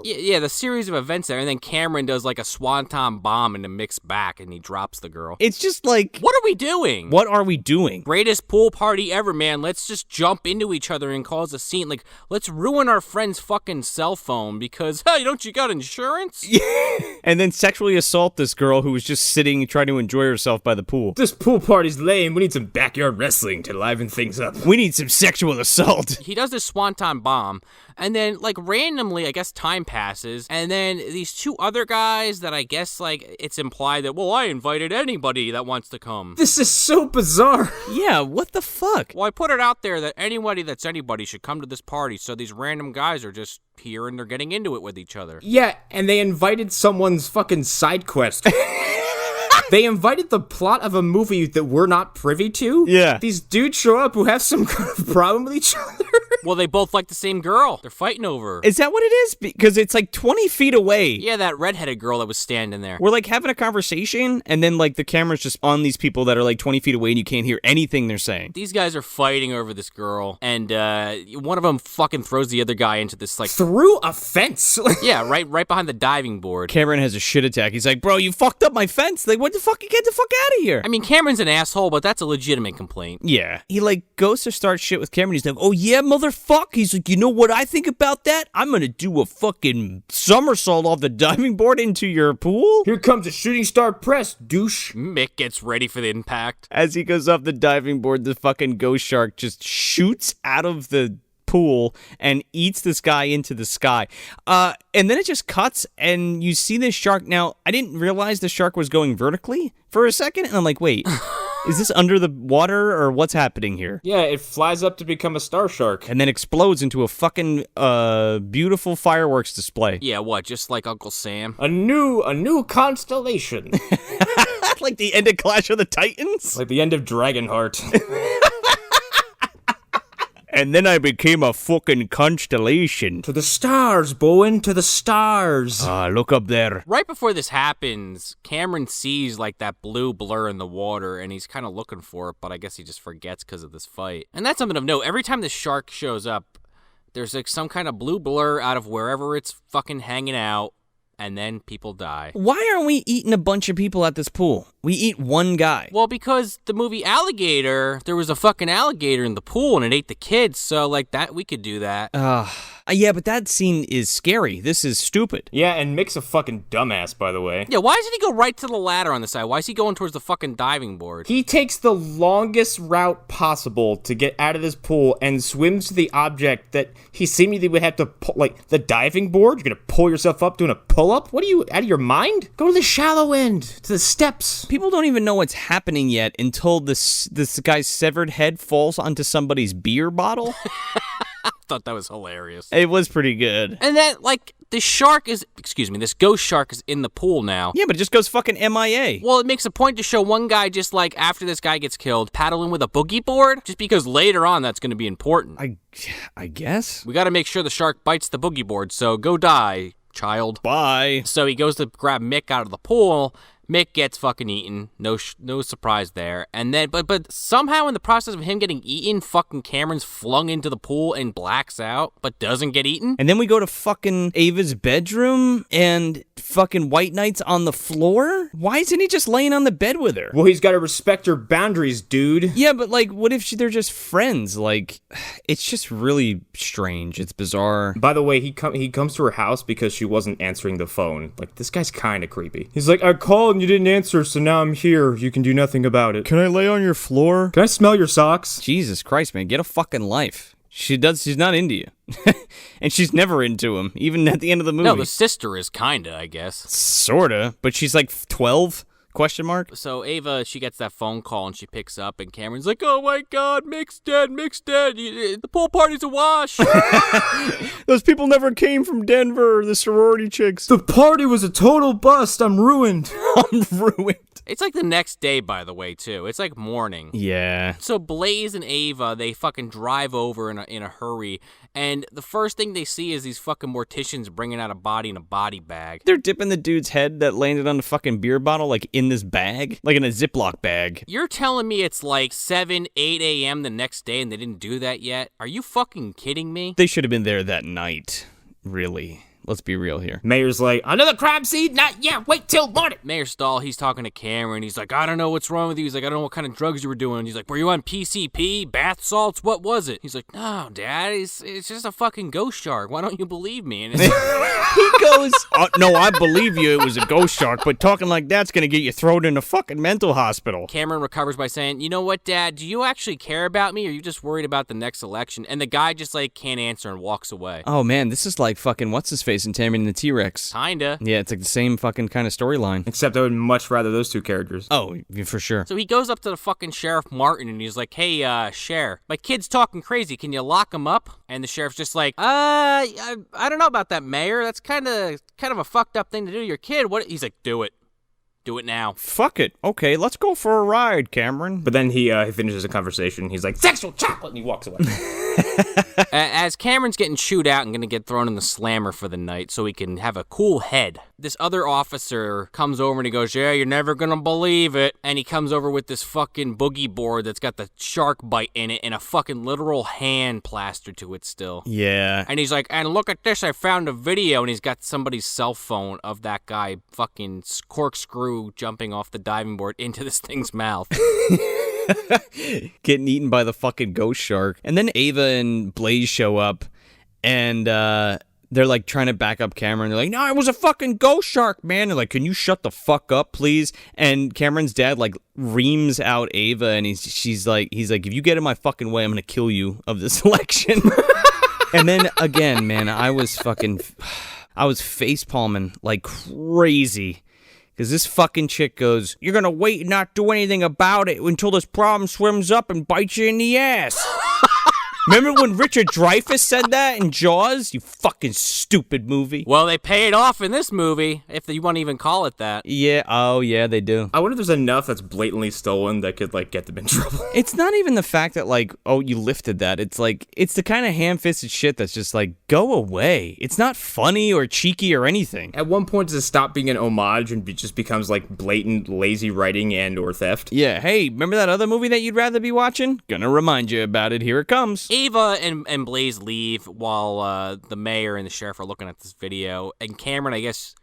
Yeah, the series of events there, and then Cameron does like a swanton bomb into Mick's back, and he drops the girl. It's just like, what are we doing? What are we doing? Greatest pool party ever, man. Let's just jump into each other and cause a scene. Like, let's ruin our friend's fucking cell phone because, hey, don't you got insurance? And then sexually assault this girl who was just sitting trying to enjoy herself by the pool. This pool party's lame. We need some backyard wrestling to liven things up. We need some sexual assault. He does this swanton bomb, and then, like, randomly, I guess time passes, and then these two other guys that I guess, like, it's implied that, well, I invited anybody that wants to come. This is so bizarre. Yeah, what the fuck? Well, I put it out there that anybody that's anybody should come to this party, so these random guys are just here and they're getting into it with each other. Yeah, and they invited someone's fucking side quest. They invited the plot of a movie that we're not privy to? Yeah. These dudes show up who have some kind of problem with each other? Well, they both like the same girl. They're fighting over her. Is that what it is? Because it's like 20 feet away. Yeah, that redheaded girl that was standing there. We're like having a conversation, and then like the camera's just on these people that are like 20 feet away, and you can't hear anything they're saying. These guys are fighting over this girl, and one of them fucking throws the other guy into this like... Through a fence? Yeah, right behind the diving board. Cameron has a shit attack. He's like, bro, you fucked up my fence. Like, what the fuck? Get the fuck out of here. I mean, Cameron's an asshole, but that's a legitimate complaint. Yeah. He like goes to start shit with Cameron. He's like, oh yeah, motherfucker. He's like, you know what I think about that? I'm gonna do a fucking somersault off the diving board into your pool. Here comes a shooting star press, douche. Mick gets ready for the impact. As he goes off the diving board, the fucking ghost shark just shoots out of the pool and eats this guy into the sky. And then it just cuts and you see this shark. Now, I didn't realize the shark was going vertically for a second. And I'm like, wait, is this under the water or what's happening here? Yeah, it flies up to become a star shark. And then explodes into a fucking beautiful fireworks display. Yeah, what? Just like Uncle Sam? A new constellation. Like the end of Clash of the Titans? Like the end of Dragonheart. And then I became a fucking constellation. To the stars, Bowen, to the stars. Look up there. Right before this happens, Cameron sees like that blue blur in the water and he's kind of looking for it, but I guess he just forgets because of this fight. And that's something of note. Every time the shark shows up, there's like some kind of blue blur out of wherever it's fucking hanging out, and then people die. Why aren't we eating a bunch of people at this pool? We eat one guy. Well, because the movie Alligator, there was a fucking alligator in the pool and it ate the kids, so like that, we could do that. Yeah, but that scene is scary. This is stupid. Yeah, and Mick's a fucking dumbass, by the way. Yeah, why doesn't he go right to the ladder on the side? Why is he going towards the fucking diving board? He takes the longest route possible to get out of this pool and swims to the object that he seemingly would have to pull, like the diving board. You're gonna pull yourself up doing a pull-up? What are you, out of your mind? Go to the shallow end, to the steps. People don't even know what's happening yet until this guy's severed head falls onto somebody's beer bottle. I thought that was hilarious. It was pretty good. And then, like, this ghost shark is in the pool now. Yeah, but it just goes fucking MIA. Well, it makes a point to show one guy just, like, after this guy gets killed, paddling with a boogie board, just because later on that's going to be important. I guess. We got to make sure the shark bites the boogie board, so go die, child. Bye. So he goes to grab Mick out of the pool. Mick gets fucking eaten. No surprise there. And then, but somehow in the process of him getting eaten, fucking Cameron's flung into the pool and blacks out, but doesn't get eaten. And then we go to fucking Ava's bedroom and fucking White Knight's on the floor? Why isn't he just laying on the bed with her? Well, he's got to respect her boundaries, dude. Yeah, but like, what if they're just friends? Like, it's just really strange. It's bizarre. By the way, he comes to her house because she wasn't answering the phone. Like, this guy's kind of creepy. He's like, I called and you didn't answer, so now I'm here. You can do nothing about it. Can I lay on your floor? Can I smell your socks? Jesus Christ, man. Get a fucking life. She's not into you. And she's never into him, even at the end of the movie. No, the sister is kinda, I guess. Sorta, but she's like 12? Question mark? So Ava, she gets that phone call and she picks up and Cameron's like, oh my god, Mick's dead. The pool party's a wash. Those people never came from Denver, the sorority chicks. The party was a total bust. I'm ruined. I'm ruined. It's like the next day, by the way, too. It's like morning. Yeah. So Blaze and Ava, they fucking drive over in a hurry, and the first thing they see is these fucking morticians bringing out a body in a body bag. They're dipping the dude's head that landed on the fucking beer bottle, like, in this bag? Like in a Ziploc bag. You're telling me it's like 7, 8 a.m. the next day and they didn't do that yet? Are you fucking kidding me? They should have been there that night. Really. Let's be real here. Mayor's like, another crime scene? Not yet. Wait till morning. Mayor Stahl, he's talking to Cameron. He's like, I don't know what's wrong with you. He's like, I don't know what kind of drugs you were doing. He's like, were you on PCP? Bath salts? What was it? He's like, no, Dad, it's just a fucking ghost shark. Why don't you believe me? And he goes, no, I believe you it was a ghost shark, but talking like that's going to get you thrown in a fucking mental hospital. Cameron recovers by saying, you know what, Dad? Do you actually care about me, or are you just worried about the next election? And the guy just, like, can't answer and walks away. Oh, man, this is like fucking what's-his-face in Tammy and the T-Rex. Kinda. Yeah, it's like the same fucking kind of storyline. Except I would much rather those two characters. Oh, for sure. So he goes up to the fucking Sheriff Martin and he's like, hey, Sheriff, my kid's talking crazy. Can you lock him up? And the sheriff's just like, I don't know about that, Mayor. That's kind of a fucked up thing to do to your kid. What? He's like, do it. Do it now. Fuck it. Okay, let's go for a ride, Cameron. But then he finishes the conversation. He's like, sexual chocolate, and he walks away. As Cameron's getting chewed out and going to get thrown in the slammer for the night so he can have a cool head, this other officer comes over and he goes, yeah, you're never going to believe it. And he comes over with this fucking boogie board that's got the shark bite in it and a fucking literal hand plastered to it still. Yeah. And he's like, and look at this, I found a video. And he's got somebody's cell phone of that guy fucking corkscrew jumping off the diving board into this thing's mouth. Getting eaten by the fucking ghost shark. And then Ava and Blaze show up and they're like trying to back up Cameron. They're like, no, it was a fucking ghost shark, man. They're like, can you shut the fuck up, please? And Cameron's dad like reams out Ava and he's like, if you get in my fucking way, I'm gonna kill you of this election. And then again, man, I was face palming like crazy. Because this fucking chick goes, you're going to wait and not do anything about it until this problem swims up and bites you in the ass. Remember when Richard Dreyfuss said that in Jaws? You fucking stupid movie. Well, they pay it off in this movie, if you want to even call it that. Yeah, oh yeah, they do. I wonder if there's enough that's blatantly stolen that could, like, get them in trouble. It's not even the fact that, like, oh, you lifted that. It's like, it's the kind of ham-fisted shit that's just like, go away. It's not funny or cheeky or anything. At one point, does it stop being an homage and just becomes, like, blatant, lazy writing and or theft? Yeah, hey, remember that other movie that you'd rather be watching? Gonna remind you about it. Here it comes. Ava and Blaze leave while the mayor and the sheriff are looking at this video, and Cameron, I guess,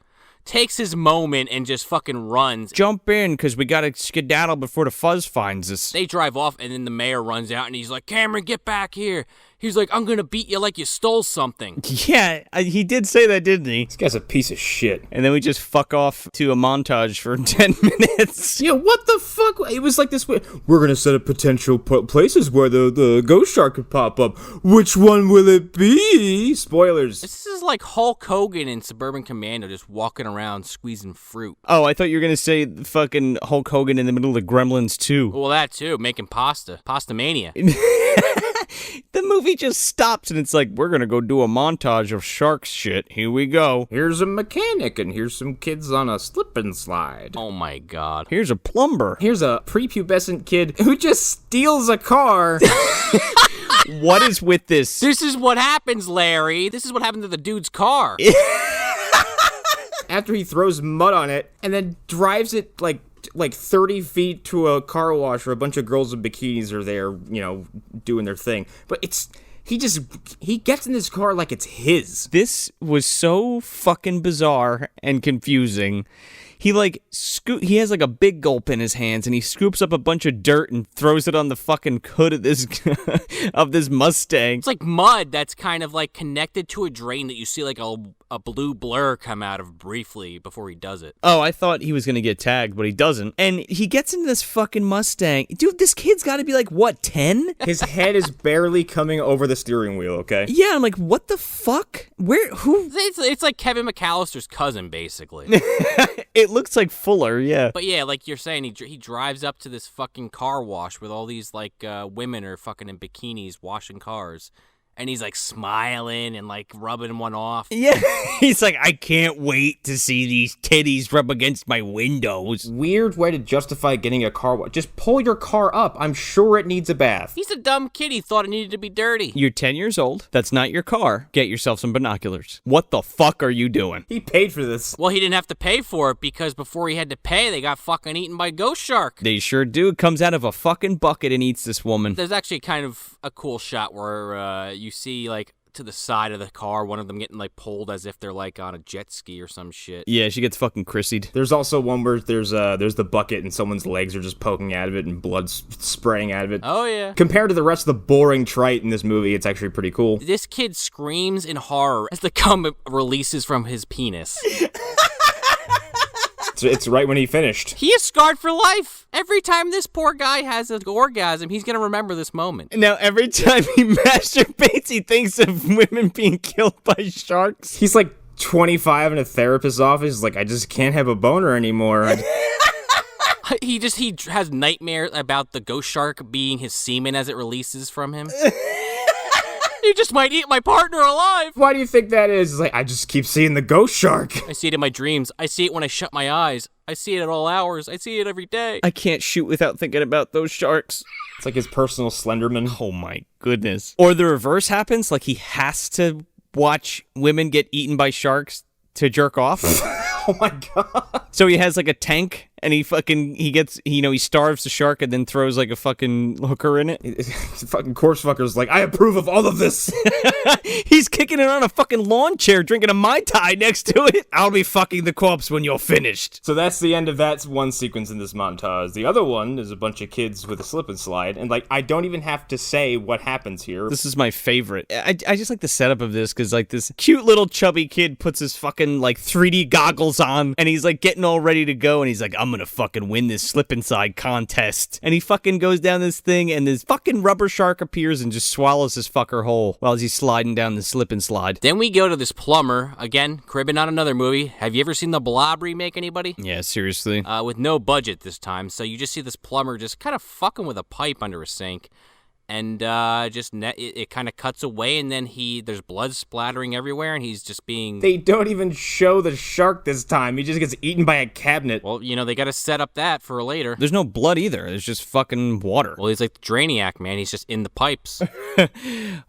takes his moment and just fucking runs. Jump in, because we gotta skedaddle before the fuzz finds us. They drive off, and then the mayor runs out, and he's like, Cameron, get back here. He's like, I'm gonna beat you like you stole something. Yeah, he did say that, didn't he? This guy's a piece of shit. And then we just fuck off to a montage for 10 minutes. Yeah, what the fuck? It was like this. We're gonna set up potential places where the ghost shark could pop up. Which one will it be? Spoilers. This is like Hulk Hogan in Suburban Commando just walking around squeezing fruit. Oh, I thought you were gonna say fucking Hulk Hogan in the middle of Gremlins 2. Well, that too, making pasta. Pasta mania. The movie just stops and it's like, we're gonna go do a montage of shark shit. Here we go. Here's a mechanic and here's some kids on a slip and slide. Oh my god. Here's a plumber. Here's a prepubescent kid who just steals a car. What is with this? This is what happens, Larry. This is what happened to the dude's car. After he throws mud on it and then drives it like 30 feet to a car wash where a bunch of girls in bikinis are there, you know, doing their thing. But he gets in this car like it's his. This was so fucking bizarre and confusing. He he has like a big gulp in his hands and he scoops up a bunch of dirt and throws it on the fucking hood of this of this Mustang. It's like mud that's kind of like connected to a drain that you see like a blue blur come out of briefly before he does it. Oh, I thought he was gonna get tagged, but he doesn't. And he gets into this fucking Mustang. Dude, this kid's gotta be like, what, 10? His head is barely coming over the steering wheel, okay? Yeah, I'm like, what the fuck? Who? It's like Kevin McAllister's cousin, basically. It looks like Fuller, yeah. But yeah, like you're saying, he drives up to this fucking car wash with all these like women are fucking in bikinis washing cars. And he's like smiling and like rubbing one off. Yeah, he's like, I can't wait to see these titties rub against my windows. Weird way to justify getting a car wash. Just pull your car up. I'm sure it needs a bath. He's a dumb kid. He thought it needed to be dirty. You're 10 years old. That's not your car. Get yourself some binoculars. What the fuck are you doing? He paid for this. Well, he didn't have to pay for it because before he had to pay, they got fucking eaten by a ghost shark. They sure do. It comes out of a fucking bucket and eats this woman. There's actually kind of a cool shot where you see like to the side of the car, one of them getting like pulled as if they're like on a jet ski or some shit. Yeah, she gets fucking Chrissied. There's also one where there's the bucket and someone's legs are just poking out of it and blood's spraying out of it. Oh yeah. Compared to the rest of the boring trite in this movie, it's actually pretty cool. This kid screams in horror as the cum releases from his penis. It's right when he finished. He is scarred for life. Every time this poor guy has an orgasm, he's going to remember this moment. Now, every time he masturbates, he thinks of women being killed by sharks. He's like 25 in a therapist's office. He's like, I just can't have a boner anymore. He has nightmares about the ghost shark being his semen as it releases from him. You just might eat my partner alive. Why do you think that is? It's like, I just keep seeing the ghost shark. I see it in my dreams. I see it when I shut my eyes. I see it at all hours. I see it every day. I can't shoot without thinking about those sharks. It's like his personal Slenderman. Oh my goodness. Or the reverse happens, like he has to watch women get eaten by sharks to jerk off. Oh my god. So he has like a tank and he starves the shark and then throws like a fucking hooker in it. Fucking corpse fucker's like, I approve of all of this. He's kicking it on a fucking lawn chair, drinking a Mai Tai next to it. I'll be fucking the corpse when you're finished. So that's the end of that one sequence in this montage. The other one is a bunch of kids with a slip and slide. And like, I don't even have to say what happens here. This is my favorite. I just like the setup of this because like this cute little chubby kid puts his fucking like 3D goggles on and he's like getting all ready to go and he's like, I'm gonna fucking win this slip and slide contest. And he fucking goes down this thing and this fucking rubber shark appears and just swallows his fucker whole while he's sliding down the slip and slide. Then we go to this plumber, again, cribbing on another movie. Have you ever seen the Blob remake, anybody? Yeah, seriously. With no budget this time, so you just see this plumber just kind of fucking with a pipe under a sink. and it kind of cuts away, and then there's blood splattering everywhere, and he's just being... They don't even show the shark this time. He just gets eaten by a cabinet. Well, they got to set up that for later. There's no blood either. There's just fucking water. Well, he's like the Drainiac, man. He's just in the pipes.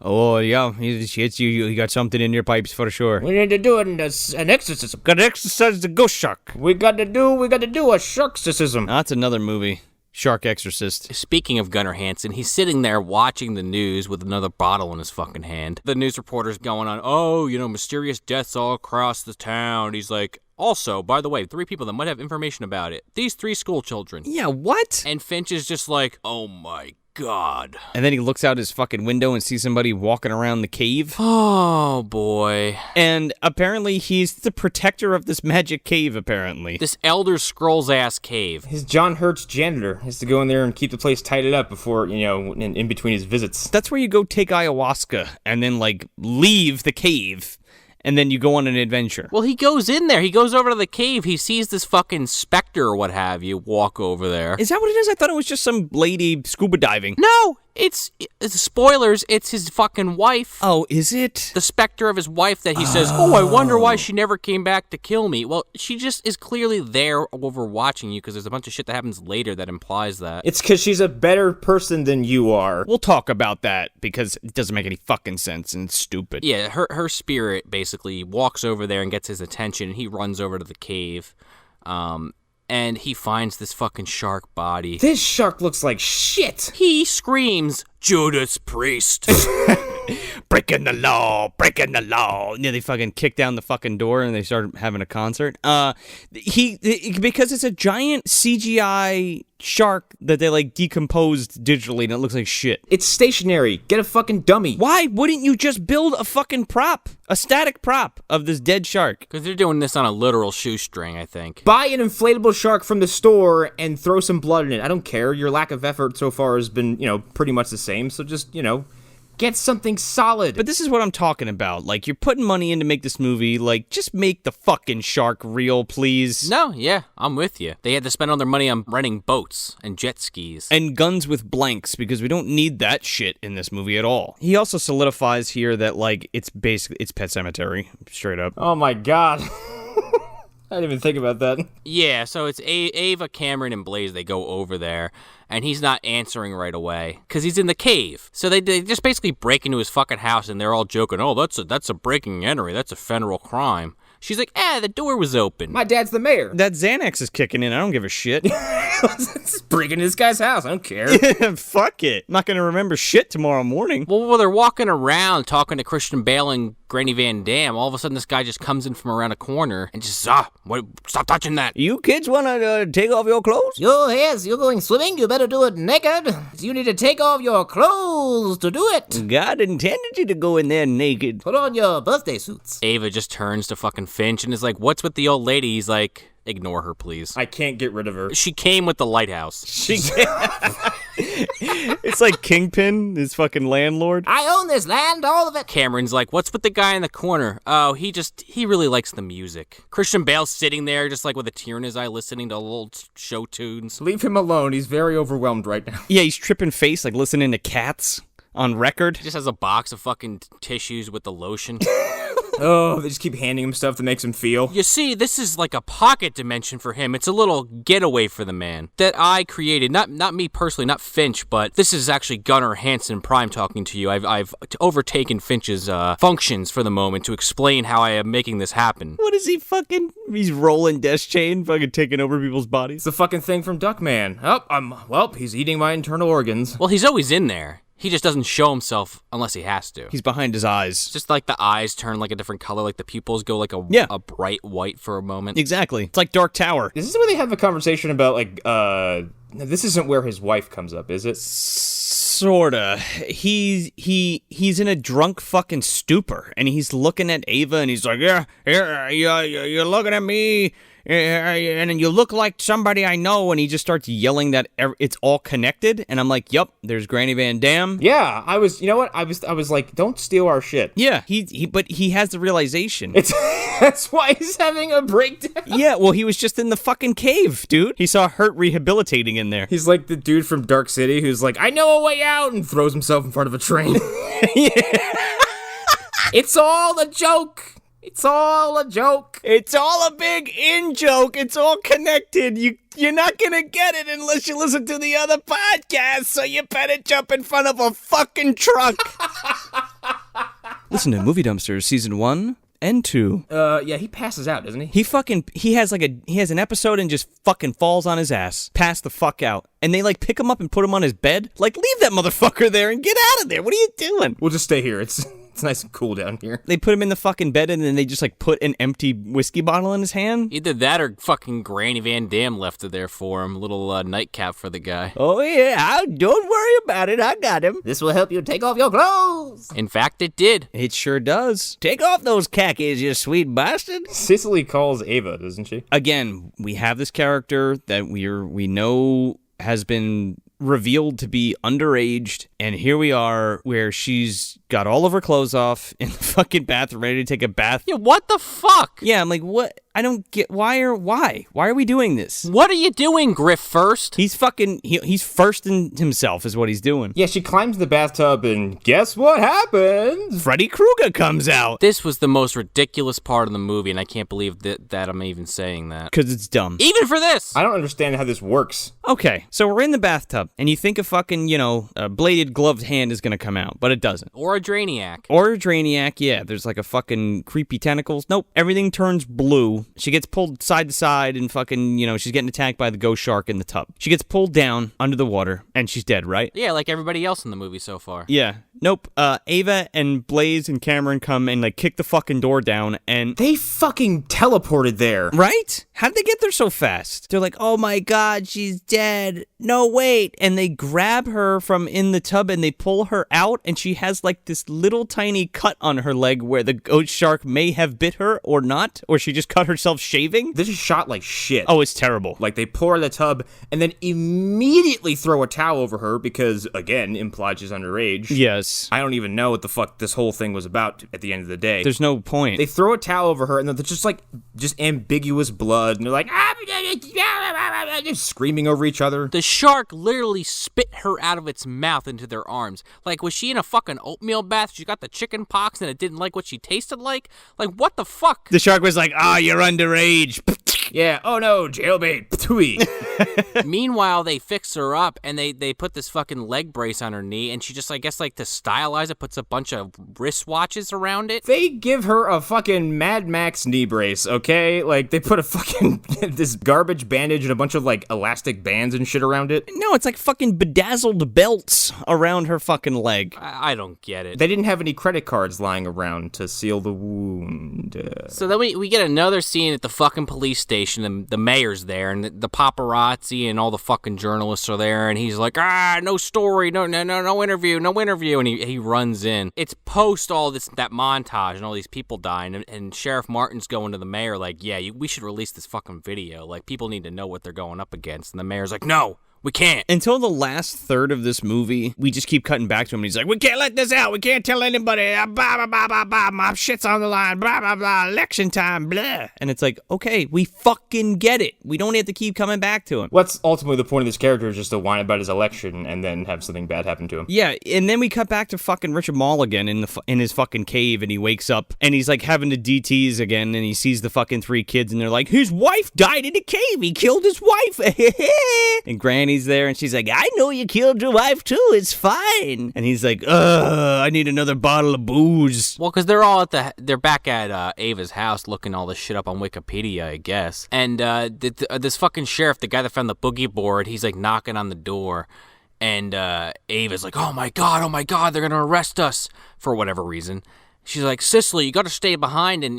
Oh, yeah. You got something in your pipes for sure. We need to do an exorcism. Got to exercise the ghost shark. We got to do a sharkcism. That's another movie. Shark Exorcist. Speaking of Gunnar Hansen, he's sitting there watching the news with another bottle in his fucking hand. The news reporter's going on, mysterious deaths all across the town. He's like, also, by the way, 3 people that might have information about it. These 3 school children. Yeah, what? And Finch is just like, oh my God. And then he looks out his fucking window and sees somebody walking around the cave. Oh, boy. And apparently he's the protector of this magic cave, apparently. This Elder Scrolls-ass cave. His John Hurt's janitor has to go in there and keep the place tidied up before, in between his visits. That's where you go take ayahuasca and then, leave the cave. And then you go on an adventure. Well, he goes in there. He goes over to the cave. He sees this fucking specter or what have you walk over there. Is that what it is? I thought it was just some lady scuba diving. No, it's spoilers. It's his fucking wife. Oh, is it? The specter of his wife that he says, I wonder why she never came back to kill me. Well, she just is clearly there overwatching you because there's a bunch of shit that happens later that implies that. It's because she's a better person than you are. We'll talk about that because it doesn't make any fucking sense and it's stupid. Yeah, her spirit basically walks over there and gets his attention, and he runs over to the cave. And he finds this fucking shark body. This shark looks like shit. He screams, Judas Priest. Breaking the law, breaking the law. Yeah, they fucking kick down the fucking door and they start having a concert. Because it's a giant CGI shark that they decomposed digitally and it looks like shit. It's stationary. Get a fucking dummy. Why wouldn't you just build a fucking prop? A static prop of this dead shark? Because they're doing this on a literal shoestring, I think. Buy an inflatable shark from the store and throw some blood in it. I don't care. Your lack of effort so far has been, pretty much the same. So just, get something solid. But this is what I'm talking about. You're putting money in to make this movie. Just make the fucking shark real, please. No, yeah, I'm with you. They had to spend all their money on renting boats and jet skis. And guns with blanks, because we don't need that shit in this movie at all. He also solidifies here that, it's Pet Sematary, straight up. Oh my God. I didn't even think about that. Yeah, so it's Ava, Cameron, and Blaze. They go over there, and he's not answering right away because he's in the cave. So they just basically break into his fucking house, and they're all joking, oh, that's a breaking and entering. That's a federal crime. She's like, the door was open. My dad's the mayor. That Xanax is kicking in. I don't give a shit. It's breaking this guy's house. I don't care. Fuck it. I'm not going to remember shit tomorrow morning. Well, they're walking around talking to Christian Bale and Granny Van Dam. All of a sudden, this guy just comes in from around a corner and just, stop touching that. You kids want to take off your clothes? Yes, you're going swimming. You better do it naked. You need to take off your clothes to do it. God intended you to go in there naked. Put on your birthday suits. Ava just turns to fucking Finch and is like, what's with the old lady? He's like, ignore her, please. I can't get rid of her. She came with the lighthouse. It's like Kingpin, his fucking landlord. I own this land, all of it. Cameron's like, what's with the guy in the corner? Oh, he really likes the music. Christian Bale's sitting there just with a tear in his eye listening to old show tunes. Leave him alone. He's very overwhelmed right now. Yeah, he's tripping face, listening to Cats on record. He just has a box of fucking tissues with the lotion. Oh, they just keep handing him stuff that makes him feel. You see, this is like a pocket dimension for him. It's a little getaway for the man that I created. Not me personally, not Finch, but this is actually Gunnar Hansen Prime talking to you. I've overtaken Finch's functions for the moment to explain how I am making this happen. What is he fucking... He's rolling desk chain, fucking taking over people's bodies? It's the fucking thing from Duckman. He's eating my internal organs. Well, he's always in there. He just doesn't show himself unless he has to. He's behind his eyes. Just the eyes turn a different color, the pupils go a bright white for a moment. Exactly. It's like Dark Tower. Is this where they have a conversation about, this isn't where his wife comes up, is it? Sorta. He's in a drunk fucking stupor, and he's looking at Ava, and he's like, yeah, you're looking at me. and you look like somebody I know, and he just starts yelling that it's all connected, and I'm like, yep, there's Granny Van Dam. Yeah, you know what? I was like, don't steal our shit. Yeah, but he has the realization. That's why he's having a breakdown. Yeah, well, he was just in the fucking cave, dude. He saw Hurt rehabilitating in there. He's like the dude from Dark City who's like, I know a way out, and throws himself in front of a train. Yeah. It's all a joke. It's all a joke. It's all a big in-joke. It's all connected. You're not gonna get it unless you listen to the other podcast, so you better jump in front of a fucking truck. Listen to Movie Dumpsters Season 1 and 2. Yeah, he passes out, doesn't he? He has an episode and just fucking falls on his ass. Pass the fuck out. And they like pick him up and put him on his bed. Like, leave that motherfucker there and get out of there. What are you doing? We'll just stay here. It's nice and cool down here. They put him in the fucking bed and then they just like put an empty whiskey bottle in his hand. Either that or fucking Granny Van Dam left it there for him. Little nightcap for the guy. Oh yeah, don't worry about it. I got him. This will help you take off your clothes. In fact, it did. It sure does. Take off those khakis, you sweet bastard. Cicely calls Ava, doesn't she? Again, we have this character that we know has been revealed to be underaged, and here we are where she's got all of her clothes off in the fucking bathroom, ready to take a bath. Yeah, what the fuck? Yeah, I'm like, what? I don't get why are we doing this? What are you doing, Griff First? He's fucking he's first in himself is what he's doing. Yeah, she climbs the bathtub and guess what happens? Freddy Krueger comes out. This was the most ridiculous part of the movie, and I can't believe that I'm even saying that. Because it's dumb. Even for this! I don't understand how this works. Okay, so we're in the bathtub, and you think a fucking, a bladed gloved hand is gonna come out, but it doesn't. Or a Drainiac. Or a Drainiac, yeah. There's like a fucking creepy tentacles. Nope, everything turns blue. She gets pulled side to side and fucking, she's getting attacked by the ghost shark in the tub. She gets pulled down under the water, and she's dead, right? Yeah, like everybody else in the movie so far. Yeah. Nope. Ava and Blaze and Cameron come and like kick the fucking door down, and They fucking teleported there. right? How did they get there so fast? They're like, oh my god, she's dead. No, wait. And they grab her from in the tub and they pull her out, and she has like this little tiny cut on her leg where the ghost shark may have bit her or not, or she just cut herself shaving. This is shot like shit. Oh, it's terrible. Like, they pour her in the tub and then immediately throw a towel over her because, again, implied she's underage. Yes. I don't even know what the fuck this whole thing was about at the end of the day. There's no point. They throw a towel over her and then there's just ambiguous blood, and they're like, just screaming over each other. The shark literally spit her out of its mouth into their arms. Like, was she in a fucking oatmeal bath? She got the chicken pox and it didn't like what she tasted like? Like, what the fuck? The shark was like, you're underage. Yeah, oh no, jailbait. Ptooey. Meanwhile, they fix her up and they put this fucking leg brace on her knee, and she just, I guess, like, to stylize it, puts a bunch of wristwatches around it. They give her a fucking Mad Max knee brace, okay? Like, they put a fucking, this garbage bandage and a bunch of, like, elastic bands and shit around it. No, it's like fucking bedazzled belts around her fucking leg. I don't get it. They didn't have any credit cards lying around to seal the wound. So then we get another scene at the fucking police station, and the mayor's there, and the paparazzi and all the fucking journalists are there, and he's like, no story, no interview, and he runs in. It's post all that montage and all these people dying, and Sheriff Martin's going to the mayor like, yeah, we should release this fucking video. Like, people need to know what they're going up against, and the mayor's like, no. We can't. Until the last third of this movie, we just keep cutting back to him. And he's like, we can't let this out. We can't tell anybody. Blah, blah, blah, blah, blah. My shit's on the line. Blah, blah, blah. Election time. Blah. And it's like, okay, we fucking get it. We don't have to keep coming back to him. What's ultimately the point of this character is just to whine about his election and then have something bad happen to him. Yeah, and then we cut back to fucking Richard Mall again in his fucking cave, and he wakes up, and he's like having to DTs again, and he sees the fucking three kids, and they're like, his wife died in a cave. He killed his wife. And Granny's there, and she's like, I know you killed your wife too. It's fine. And he's like, I need another bottle of booze. Well, because they're all they're back at Ava's house looking all this shit up on Wikipedia, I guess. And this fucking sheriff, the guy that found the boogie board, he's like knocking on the door. And Ava's like, oh my god, they're gonna arrest us for whatever reason. She's like, Cicely, you gotta stay behind and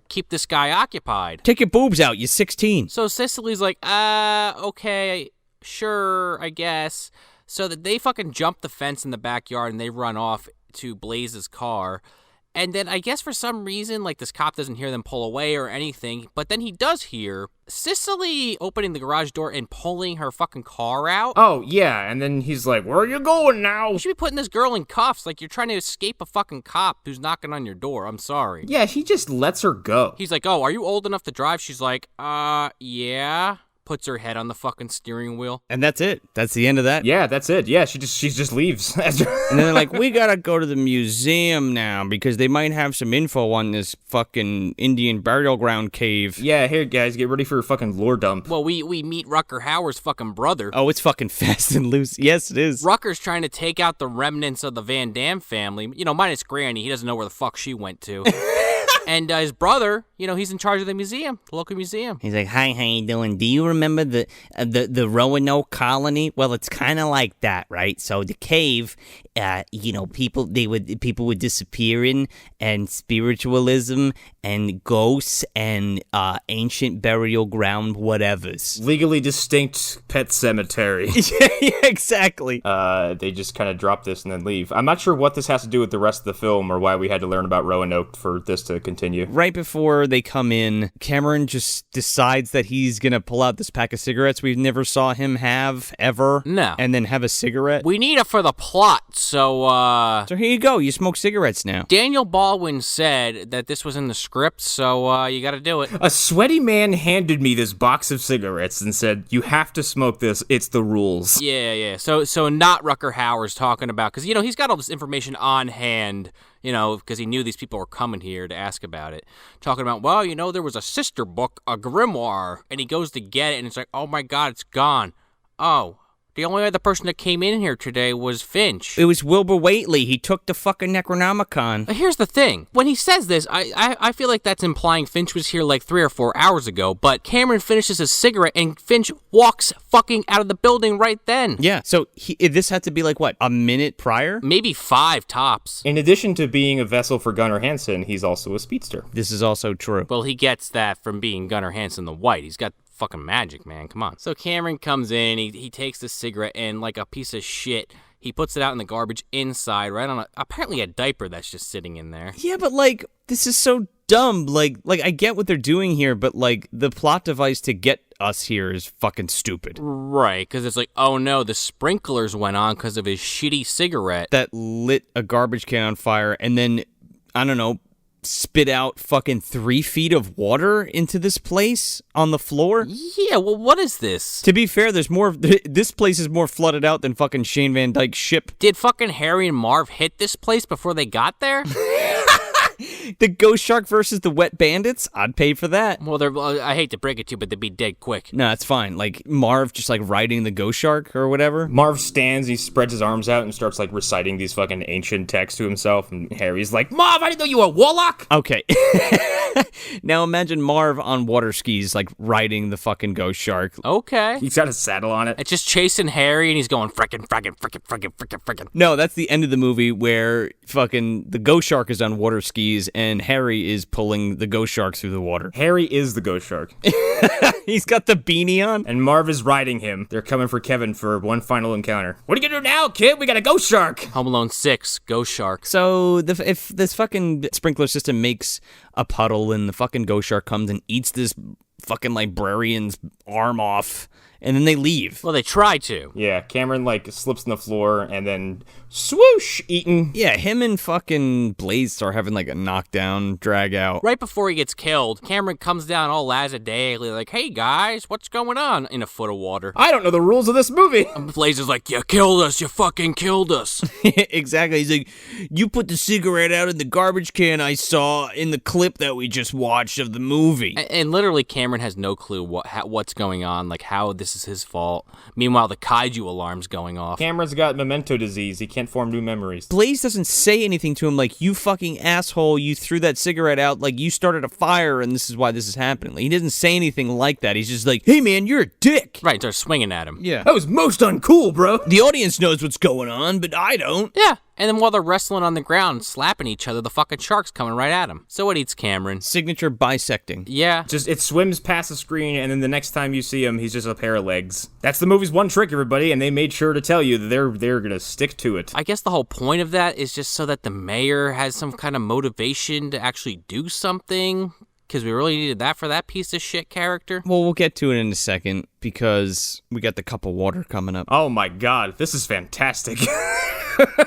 keep this guy occupied. Take your boobs out, you're 16. So Cicely's like, okay, sure, I guess. So that they fucking jump the fence in the backyard and they run off to Blaze's car. And then I guess for some reason, like, this cop doesn't hear them pull away or anything, but then he does hear Cicely opening the garage door and pulling her fucking car out. Oh, yeah, and then he's like, where are you going now? You should be putting this girl in cuffs like you're trying to escape a fucking cop who's knocking on your door. I'm sorry. Yeah, he just lets her go. He's like, oh, are you old enough to drive? She's like, yeah. Puts her head on the fucking steering wheel. And that's it. That's the end of that. Yeah, that's it. Yeah, she just leaves. And then they're like, we gotta go to the museum now because they might have some info on this fucking Indian burial ground cave. Yeah, here, guys, get ready for a fucking lore dump. Well, we meet Rucker Hauer's fucking brother. Oh, it's fucking fast and loose. Yes, it is. Rucker's trying to take out the remnants of the Van Damme family. You know, minus Granny. He doesn't know where the fuck she went to. And his brother, you know, he's in charge of the museum, the local museum. He's like, hi, how you doing? Do you remember the Roanoke colony? Well, it's kind of like that, right? So the cave, you know, people would disappear in, and spiritualism and ghosts and ancient burial ground whatevers. Legally distinct pet cemetery. Yeah, exactly. They just kind of drop this and then leave. I'm not sure what this has to do with the rest of the film or why we had to learn about Roanoke for this to continue. Right before they come in, Cameron just decides that he's going to pull out this pack of cigarettes we never saw him have, ever. No. And then have a cigarette. We need it for the plot, so So here you go. You smoke cigarettes now. Daniel Baldwin said that this was in the script, so you gotta do it. A sweaty man handed me this box of cigarettes and said, you have to smoke this. It's the rules. Yeah. So not Rucker Hauer's talking about, because, you know, he's got all this information on hand, you know, because he knew these people were coming here to ask about it. Talking about, well, you know, there was a sister book, a grimoire, and he goes to get it, and it's like, oh my God, it's gone. Oh, the only other person that came in here today was Finch. It was Wilbur Whately. He took the fucking Necronomicon. But here's the thing. When he says this, I feel like that's implying Finch was here like 3 or 4 hours ago, but Cameron finishes his cigarette and Finch walks fucking out of the building right then. Yeah, so this had to be like, what, a minute prior? Maybe 5 tops. In addition to being a vessel for Gunnar Hansen, he's also a speedster. This is also true. Well, he gets that from being Gunnar Hansen the White. He's got fucking magic, man. Come on. So Cameron comes in, he takes the cigarette, and like a piece of shit, he puts it out in the garbage inside, right on apparently a diaper that's just sitting in there. Yeah, but like, this is so dumb. Like I get what they're doing here, but like, the plot device to get us here is fucking stupid. Right, because it's like, oh no, the sprinklers went on because of his shitty cigarette. That lit a garbage can on fire, and then, I don't know, spit out fucking 3 feet of water into this place on the floor? Yeah, well, what is this? To be fair, there's more. This place is more flooded out than fucking Shane Van Dyke's ship. Did fucking Harry and Marv hit this place before they got there? The Ghost Shark versus the Wet Bandits? I'd pay for that. Well, I hate to break it to you, but they'd be dead quick. No, it's fine. Like, Marv just, like, riding the Ghost Shark or whatever. Marv stands, he spreads his arms out and starts, like, reciting these fucking ancient texts to himself, and Harry's like, Marv, I didn't know you were a warlock! Okay. Now imagine Marv on water skis, like, riding the fucking Ghost Shark. Okay. He's got a saddle on it. It's just chasing Harry, and he's going frickin'. No, that's the end of the movie where fucking the Ghost Shark is on water skis, and Harry is pulling the Ghost Shark through the water. Harry is the Ghost Shark. He's got the beanie on. And Marv is riding him. They're coming for Kevin for one final encounter. What are you gonna do now, kid? We got a Ghost Shark! Home Alone 6, Ghost Shark. So, if this fucking sprinkler system makes a puddle and the fucking Ghost Shark comes and eats this fucking librarian's arm off, and then they leave. Well, they try to. Yeah, Cameron, like, slips on the floor and then swoosh, eaten. Yeah, him and fucking Blaze start having, like, a knockdown, drag out. Right before he gets killed, Cameron comes down all lackadaisically, like, hey, guys, what's going on? In a foot of water. I don't know the rules of this movie. And Blaze is like, you killed us, you fucking killed us. Exactly. He's like, you put the cigarette out in the garbage can I saw in the clip that we just watched of the movie. And literally, Cameron has no clue what's going on, like how this is his fault. Meanwhile, the kaiju alarm's going off. Cameron's got memento disease. He can't form new memories. Blaze doesn't say anything to him like, you fucking asshole, you threw that cigarette out, like, you started a fire and this is why this is happening. Like, he doesn't say anything like that. He's just like, hey man, you're a dick. Right, starts swinging at him. Yeah. That was most uncool, bro. The audience knows what's going on, but I don't. Yeah. And then while they're wrestling on the ground, slapping each other, the fucking shark's coming right at him. So it eats Cameron. Signature bisecting. Yeah. Just, it swims past the screen, and then the next time you see him, he's just a pair of legs. That's the movie's one trick, everybody, and they made sure to tell you that they're gonna stick to it. I guess the whole point of that is just so that the mayor has some kind of motivation to actually do something. Because we really needed that for that piece of shit character. Well, we'll get to it in a second because we got the cup of water coming up. Oh my god, this is fantastic.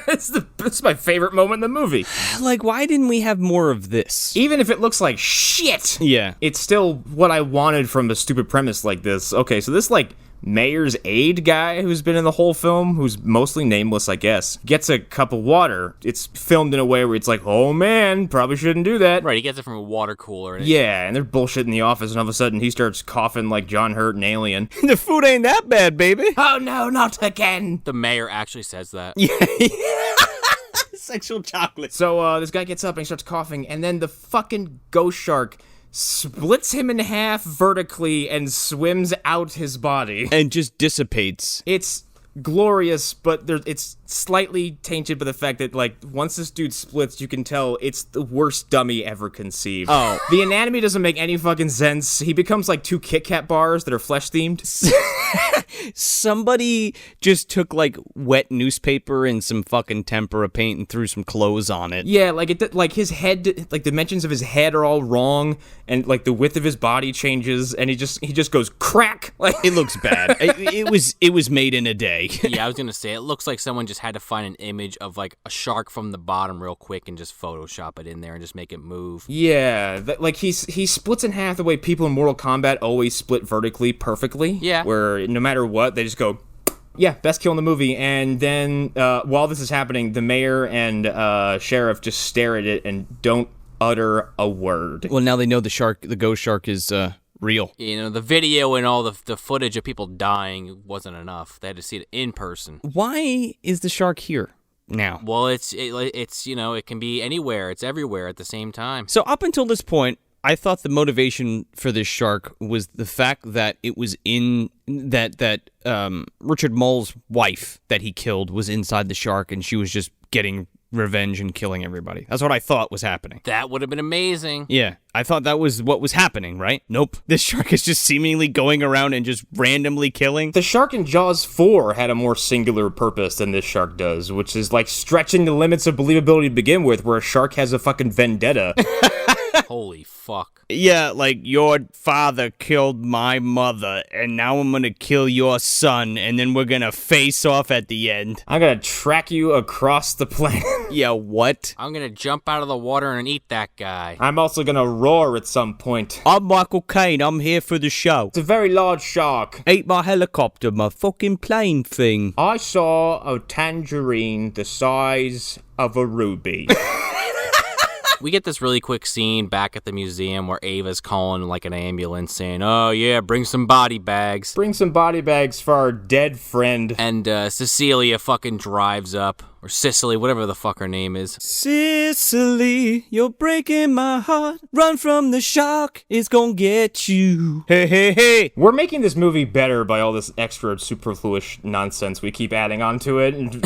It's my favorite moment in the movie. Like, why didn't we have more of this? Even if it looks like shit, Yeah. it's still what I wanted from a stupid premise like this. Okay, so this, like, mayor's aide guy who's been in the whole film, who's mostly nameless, I guess, gets a cup of water. It's filmed in a way where it's like, oh man, probably shouldn't do that. Right, he gets it from a water cooler. Yeah, and they're bullshit in the office, and all of a sudden he starts coughing like John Hurt and Alien. The food ain't that bad, baby. Oh no, not again! The mayor actually says that. Yeah. Sexual chocolate. So this guy gets up and he starts coughing, and then the fucking ghost shark splits him in half vertically and swims out his body. And just dissipates. It's glorious, but it's slightly tainted by the fact that, like, once this dude splits, you can tell it's the worst dummy ever conceived. Oh. The anatomy doesn't make any fucking sense. He becomes like 2 Kit Kat bars that are flesh-themed. Somebody just took, like, wet newspaper and some fucking tempera paint and threw some clothes on it. Yeah, like his head, like, dimensions of his head are all wrong, and, like, the width of his body changes, and he just goes crack. Like, It looks bad. It was made in a day. Yeah, I was gonna say, it looks like someone just had to find an image of, like, a shark from the bottom real quick and just Photoshop it in there and just make it move. yeah, like, he splits in half the way people in Mortal Kombat always split vertically perfectly. Yeah. Where no matter what, they just go, yeah, best kill in the movie. And then while this is happening, the mayor and sheriff just stare at it and don't utter a word. Well, now they know the ghost shark is real. You know, the video and all the footage of people dying wasn't enough. They had to see it in person. Why is the shark here now? Well, it's you know, it can be anywhere. It's everywhere at the same time. So up until this point, I thought the motivation for this shark was the fact that it was in that Richard Moll's wife that he killed was inside the shark, and she was just getting revenge and killing everybody. That's what I thought was happening. That would have been amazing. Yeah, I thought that was what was happening, right? Nope. This shark is just seemingly going around and just randomly killing. The shark in Jaws 4 had a more singular purpose than this shark does, which is like stretching the limits of believability to begin with, where a shark has a fucking vendetta. Holy fuck. Yeah, like, your father killed my mother, and now I'm gonna kill your son, and then we're gonna face off at the end. I'm gonna track you across the planet. Yeah, what? I'm gonna jump out of the water and eat that guy. I'm also gonna roar at some point. I'm Michael Caine, I'm here for the show. It's a very large shark. Ate my helicopter, my fucking plane thing. I saw a tangerine the size of a ruby. We get this really quick scene back at the museum where Ava's calling like an ambulance saying, oh yeah, bring some body bags. Bring some body bags for our dead friend. And Cecilia fucking drives up. Or Cicely, whatever the fuck her name is. Sicily, you're breaking my heart. Run from the shark, it's gonna get you. Hey, hey, hey. We're making this movie better by all this extra superfluous nonsense we keep adding onto it. And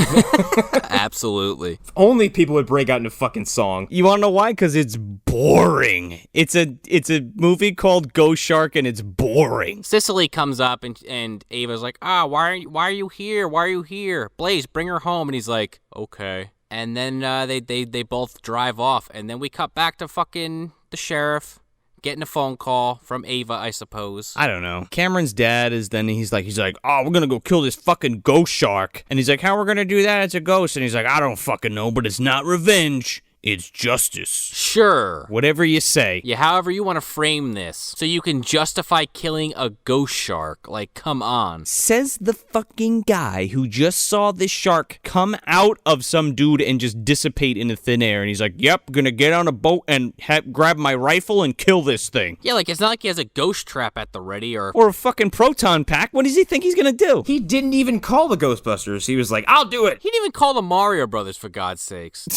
Absolutely. if only people would break out into fucking song. You wanna know why? Because it's boring. It's a movie called Ghost Shark, and it's boring. Cicely comes up and Ava's like, why are you here? Why are you here? Blaze, bring her home. And he's like, okay. And then they both drive off, and then we cut back to fucking the sheriff getting a phone call from Ava, I suppose. I don't know. Cameron's dad he's like, oh, we're gonna go kill this fucking ghost shark. And he's like, how we're gonna do that? It's a ghost. And he's like, I don't fucking know, but it's not revenge. It's justice. Sure. Whatever you say. Yeah, however you want to frame this. So you can justify killing a ghost shark. Like, come on. Says the fucking guy who just saw this shark come out of some dude and just dissipate into thin air. And he's like, yep, gonna get on a boat and grab my rifle and kill this thing. Yeah, like, it's not like he has a ghost trap at the ready or a fucking proton pack. What does he think he's gonna do? He didn't even call the Ghostbusters. He was like, I'll do it. He didn't even call the Mario Brothers, for God's sakes.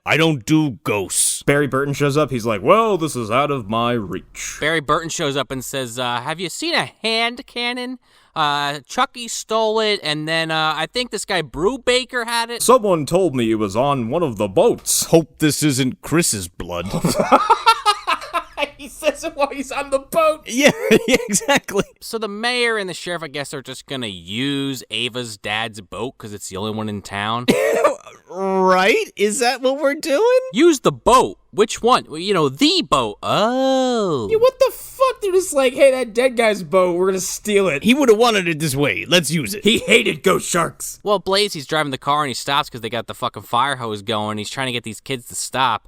I don't do ghosts. Barry Burton shows up. He's like, well, this is out of my reach. Barry Burton shows up and says, have you seen a hand cannon? Chucky stole it, and then I think this guy Brubaker had it. Someone told me it was on one of the boats. Hope this isn't Chris's blood. He says it while he's on the boat. Yeah, exactly. So the mayor and the sheriff, I guess, are just gonna use Ava's dad's boat because it's the only one in town. Right? Is that what we're doing? Use the boat. Which one? Well, the boat. Oh. Yeah, what the fuck? They're just like, hey, that dead guy's boat, we're gonna steal it. He would have wanted it this way. Let's use it. He hated ghost sharks. Well, Blaze, he's driving the car and he stops because they got the fucking fire hose going. He's trying to get these kids to stop.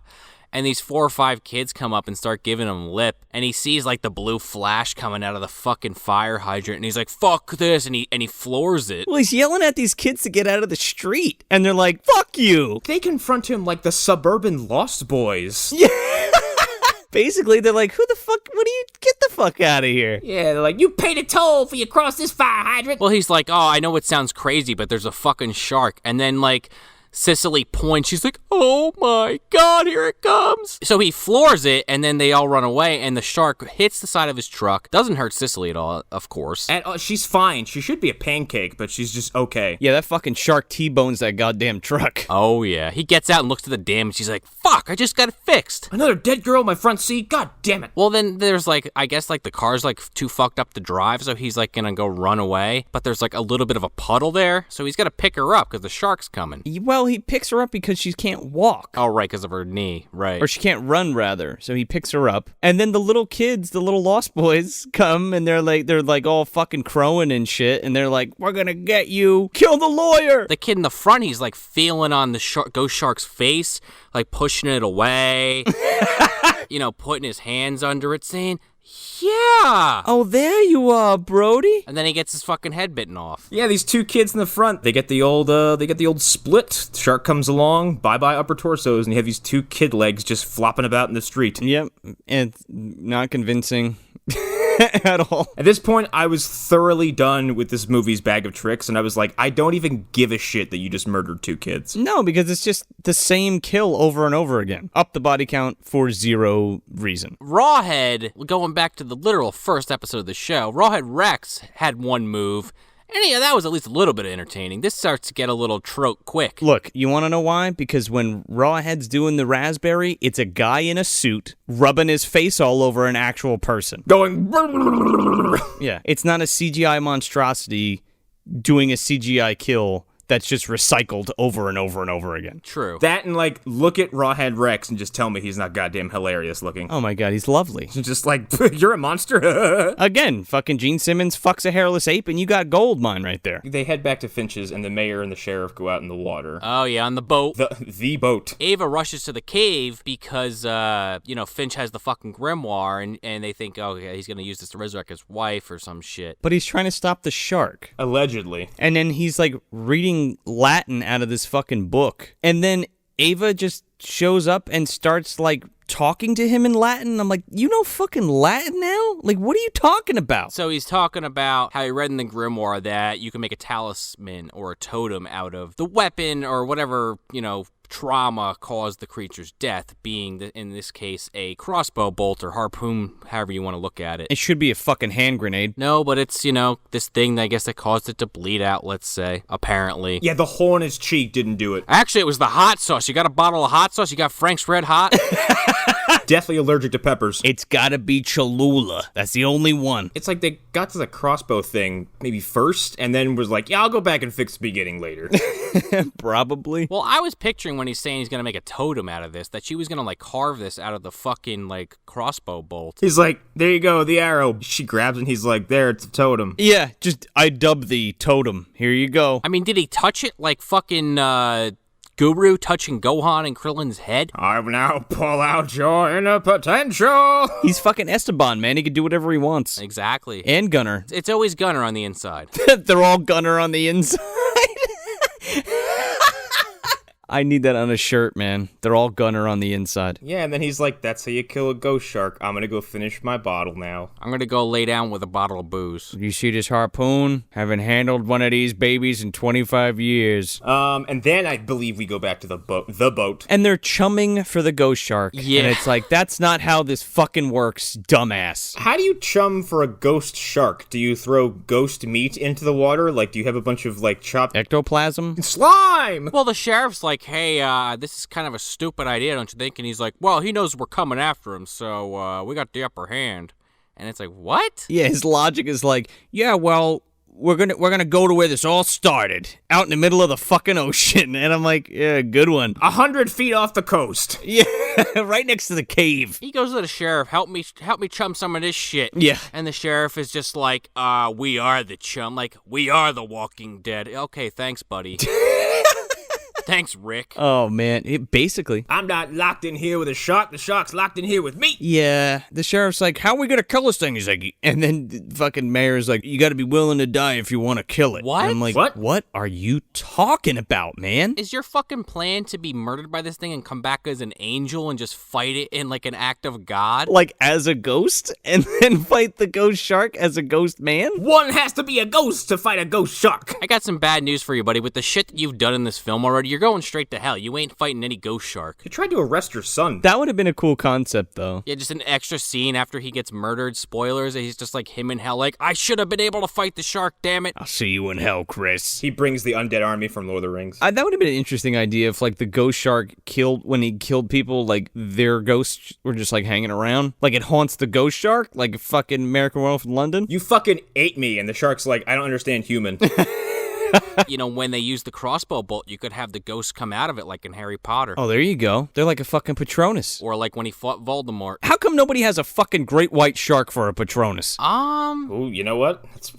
And these 4 or 5 kids come up and start giving him lip. And he sees like the blue flash coming out of the fucking fire hydrant. And he's like, fuck this. And he floors it. Well, he's yelling at these kids to get out of the street. And they're like, fuck you. They confront him like the suburban Lost Boys. Yeah. Basically, they're like, who the fuck? What do you get the fuck out of here? Yeah, they're like, you paid a toll for you cross this fire hydrant. Well, he's like, oh, I know it sounds crazy, but there's a fucking shark. And then like Cicely points. She's like, oh my God, here it comes. So he floors it, and then they all run away, and the shark hits the side of his truck. Doesn't hurt Cicely at all, of course. And she's fine. She should be a pancake, but she's just okay. Yeah, that fucking shark T-bones that goddamn truck. Oh, yeah. He gets out and looks at the dam, and she's like, fuck, I just got it fixed. Another dead girl in my front seat? God damn it. Well, then there's like, I guess like the car's like too fucked up to drive, so he's like gonna go run away. But there's like a little bit of a puddle there, so he's gotta pick her up because the shark's coming. Well, he picks her up because she can't walk. Oh, right, because of her knee, right. Or she can't run, rather. So he picks her up. And then the little kids, the little Lost Boys, come and they're like all fucking crowing and shit. And they're like, we're gonna get you. Kill the lawyer. The kid in the front, he's like feeling on the ghost shark's face, like pushing it away. Putting his hands under it, saying, yeah. Oh, there you are, Brody. And then he gets his fucking head bitten off. Yeah, these 2 kids in the front, they get the old split. The shark comes along, bye-bye upper torsos, and you have these 2 kid legs just flopping about in the street. Yep, and not convincing at all. At this point, I was thoroughly done with this movie's bag of tricks, and I was like, I don't even give a shit that you just murdered 2 kids. No, because it's just the same kill over and over again. Up the body count for 0 reason. Rawhead, going back to the literal first episode of the show, Rawhead Rex had one move, and yeah, that was at least a little bit entertaining. This starts to get a little trope quick. Look, you want to know why? Because when Rawhead's doing the raspberry, it's a guy in a suit rubbing his face all over an actual person. Going... Yeah, it's not a CGI monstrosity doing a CGI kill that's just recycled over and over and over again. True. That and, like, look at Rawhead Rex and just tell me he's not goddamn hilarious looking. Oh my God, he's lovely. Just like, you're a monster. Again, fucking Gene Simmons fucks a hairless ape and you got gold mine right there. They head back to Finch's and the mayor and the sheriff go out in the water. Oh, yeah, on the boat. The boat. Ava rushes to the cave because, Finch has the fucking grimoire, and they think, oh, yeah, he's going to use this to resurrect his wife or some shit. But he's trying to stop the shark. Allegedly. And then he's, like, reading Latin out of this fucking book. And then Ava just shows up and starts, like, talking to him in Latin. I'm like, you know fucking Latin now? Like, what are you talking about? So he's talking about how he read in the grimoire that you can make a talisman or a totem out of the weapon or whatever, trauma caused the creature's death, being, in this case, a crossbow bolt or harpoon, however you want to look at it. It should be a fucking hand grenade. No, but it's, this thing, I guess, that caused it to bleed out, let's say, apparently. Yeah, the hole in his cheek didn't do it. Actually, it was the hot sauce. You got a bottle of hot sauce? You got Frank's Red Hot? Deathly allergic to peppers. It's gotta be Cholula. That's the only one. It's like they got to the crossbow thing maybe first, and then was like, yeah, I'll go back and fix the beginning later. Probably. Well, I was picturing when he's saying he's gonna make a totem out of this, that she was gonna, like, carve this out of the fucking, like, crossbow bolt. He's like, there you go, the arrow. She grabs it, and he's like, there, it's a totem. Yeah, I dub the totem. Here you go. I mean, did he touch it like fucking, Guru touching Gohan and Krillin's head? I will now pull out your inner potential. He's fucking Esteban, man. He can do whatever he wants. Exactly. And Gunnar. It's always Gunnar on the inside. They're all Gunnar on the inside. I need that on a shirt, man. They're all Gunnar on the inside. Yeah, and then he's like, that's how you kill a ghost shark. I'm gonna go finish my bottle now. I'm gonna go lay down with a bottle of booze. You see this harpoon? Haven't handled one of these babies in 25 years. And then I believe we go back to the boat. And they're chumming for the ghost shark. Yeah. And it's like, that's not how this fucking works, dumbass. How do you chum for a ghost shark? Do you throw ghost meat into the water? Like, do you have a bunch of, like, chopped Ectoplasm? slime? Well, the sheriff's like, hey, this is kind of a stupid idea, don't you think? And he's like, well, he knows we're coming after him, so we got the upper hand. And it's like, what? Yeah, his logic is like, yeah, well, we're gonna go to where this all started, out in the middle of the fucking ocean. And I'm like, yeah, good one. 100 feet off the coast. Yeah, right next to the cave. He goes to the sheriff, help me chum some of this shit. Yeah. And the sheriff is just like, we are the chum. Like, we are the Walking Dead. Okay, thanks, buddy. Thanks, Rick. Oh, man. Basically. I'm not locked in here with a shark. The shark's locked in here with me. Yeah. The sheriff's like, how are we going to kill this thing? He's like, and then the fucking mayor's like, you got to be willing to die if you want to kill it. What? And I'm like, what are you talking about, man? Is your fucking plan to be murdered by this thing and come back as an angel and just fight it in like an act of God? Like as a ghost and then fight the ghost shark as a ghost man? One has to be a ghost to fight a ghost shark. I got some bad news for you, buddy. With the shit that you've done in this film already, you're going straight to hell. You ain't fighting any ghost shark. You tried to arrest your son. That would have been a cool concept, though. Yeah, just an extra scene after he gets murdered. Spoilers. He's just like him in hell. Like, I should have been able to fight the shark, damn it. I'll see you in hell, Chris. He brings the undead army from Lord of the Rings. That would have been an interesting idea if, like, the ghost shark when he killed people, like, their ghosts were just, like, hanging around. Like, it haunts the ghost shark, like fucking American Werewolf in London. You fucking ate me, and the shark's like, I don't understand human. You know, when they use the crossbow bolt, you could have the ghost come out of it like in Harry Potter. Oh, there you go. They're like a fucking Patronus. Or like when he fought Voldemort. How come nobody has a fucking great white shark for a Patronus? Ooh, you know what? That's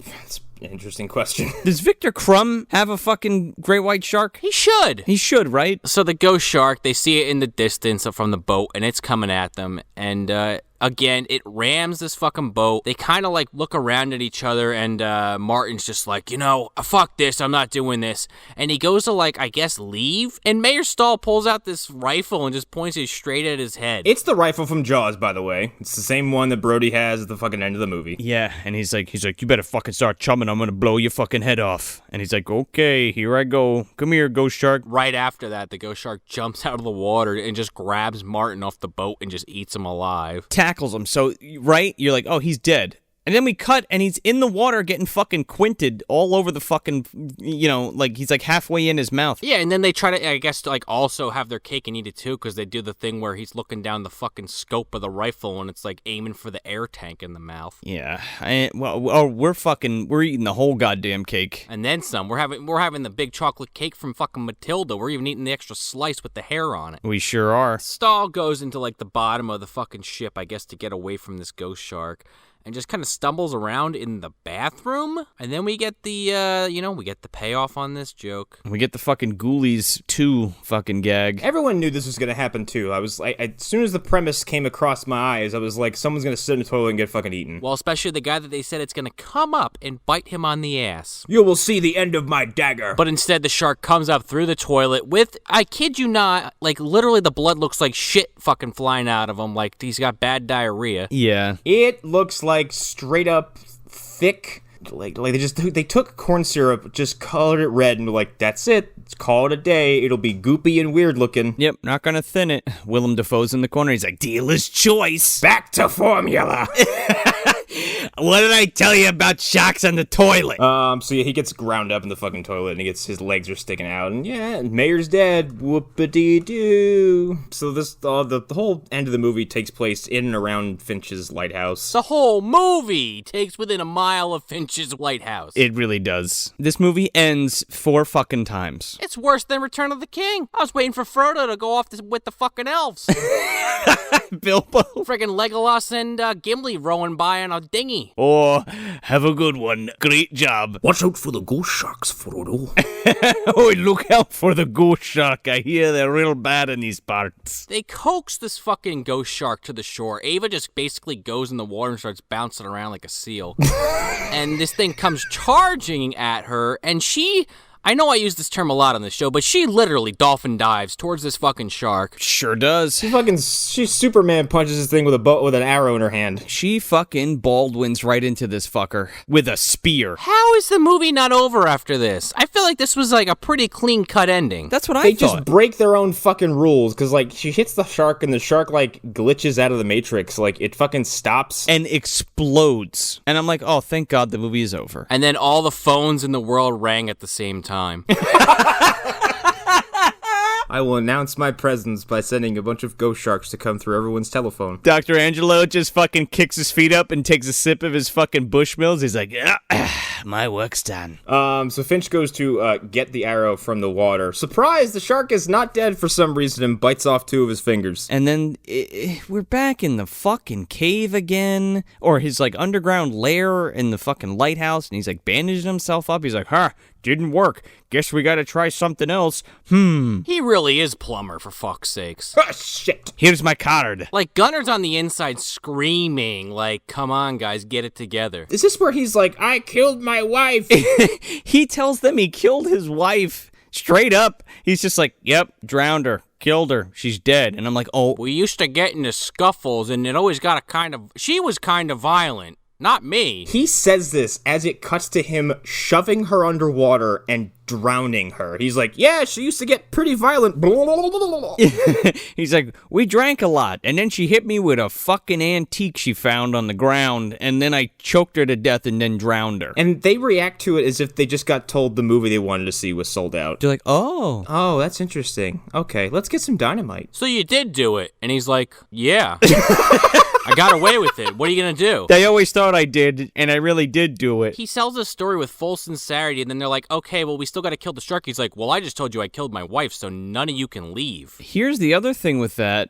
an interesting question. Does Victor Crumb have a fucking great white shark? He should. He should, right? So the ghost shark, they see it in the distance from the boat, and it's coming at them. And again, it rams this fucking boat. They kind of like look around at each other, and Martin's just like, you know, fuck this, I'm not doing this. And he goes to like, I guess, leave. And Mayor Stahl pulls out this rifle and just points it straight at his head. It's the rifle from Jaws, by the way. It's the same one that Brody has at the fucking end of the movie. Yeah, and he's like, you better fucking start chumming. I'm gonna blow your fucking head off. And he's like, okay, here I go. Come here, ghost shark. Right after that, the ghost shark jumps out of the water and just grabs Martin off the boat and just eats him alive. Tackles him. So, right? You're like, oh, he's dead. And then we cut, and he's in the water getting fucking quinted all over the fucking, you know, like he's like halfway in his mouth. Yeah, and then they try to, I guess, to like also have their cake and eat it too, because they do the thing where he's looking down the fucking scope of the rifle and it's like aiming for the air tank in the mouth. Yeah, we're eating the whole goddamn cake. And then some. We're having the big chocolate cake from fucking Matilda. We're even eating the extra slice with the hair on it. We sure are. Stahl goes into like the bottom of the fucking ship, I guess, to get away from this ghost shark. And just kind of stumbles around in the bathroom. And then we get the, we get the payoff on this joke. We get the fucking Ghoulies 2 fucking gag. Everyone knew this was going to happen, too. I was like, as soon as the premise came across my eyes, I was like, someone's going to sit in the toilet and get fucking eaten. Well, especially the guy that they said it's going to come up and bite him on the ass. You will see the end of my dagger. But instead, the shark comes up through the toilet with, I kid you not, like, literally the blood looks like shit fucking flying out of him. Like, he's got bad diarrhea. Yeah. It looks like straight up thick, like they took corn syrup, just colored it red, and were like, that's it, let's call it a day, it'll be goopy and weird looking. Yep, not gonna thin it. Willem Dafoe's in the corner, he's like, dealer's choice. Back to formula. What did I tell you about sharks on the toilet? So yeah, he gets ground up in the fucking toilet, and his legs are sticking out, and yeah, Mayor's dead. Whoop-a-dee-doo. So this, the whole end of the movie takes place in and around Finch's lighthouse. The whole movie takes within a mile of Finch's lighthouse. It really does. This movie ends 4 fucking times. It's worse than Return of the King. I was waiting for Frodo to go off with the fucking elves. Bilbo. Friggin' Legolas and Gimli rowing by on a dinghy. Oh, have a good one. Great job. Watch out for the ghost sharks, Frodo. Oh, look out for the ghost shark. I hear they're real bad in these parts. They coax this fucking ghost shark to the shore. Ava just basically goes in the water and starts bouncing around like a seal. And this thing comes charging at her, and I know I use this term a lot on this show, but she literally dolphin dives towards this fucking shark. Sure does. She Superman punches this thing with an arrow in her hand. She fucking Baldwins right into this fucker with a spear. How is the movie not over after this? I feel like this was like a pretty clean-cut ending. That's what I They thought. just break their own fucking rules, because, like, she hits the shark, and the shark, like, glitches out of the Matrix. Like, it fucking stops. And explodes. And I'm like, oh, thank God the movie is over. And then all the phones in the world rang at the same time. I will announce my presence by sending a bunch of ghost sharks to come through everyone's telephone. Dr. Angelo just fucking kicks his feet up and takes a sip of his fucking Bushmills. He's like, my work's done. So Finch goes to get the arrow from the water. Surprise! The shark is not dead for some reason and bites off 2 of his fingers. And then we're back in the fucking cave again, or his like underground lair in the fucking lighthouse, and he's like bandaging himself up. He's like, didn't work. Guess we gotta try something else. He really is Plumber, for fuck's sakes. Ah, shit! Here's my card. Like, Gunnar's on the inside screaming, like, come on, guys, get it together. Is this where he's like, I killed my wife? He tells them he killed his wife. Straight up. He's just like, yep, drowned her. Killed her. She's dead. And I'm like, oh. We used to get into scuffles, and it always got she was kind of violent. Not me. He says this as it cuts to him shoving her underwater and drowning her. He's like, yeah, she used to get pretty violent. He's like, we drank a lot, and then she hit me with a fucking antique she found on the ground, and then I choked her to death and then drowned her. And they react to it as if they just got told the movie they wanted to see was sold out. They're like, oh. Oh, that's interesting. Okay, let's get some dynamite. So you did do it. And he's like, yeah. I got away with it. What are you going to do? They always thought I did, and I really did do it. He sells this story with full sincerity, and then they're like, okay, well, we still got to kill the shark. He's like, well, I just told you I killed my wife, so none of you can leave. Here's the other thing with that.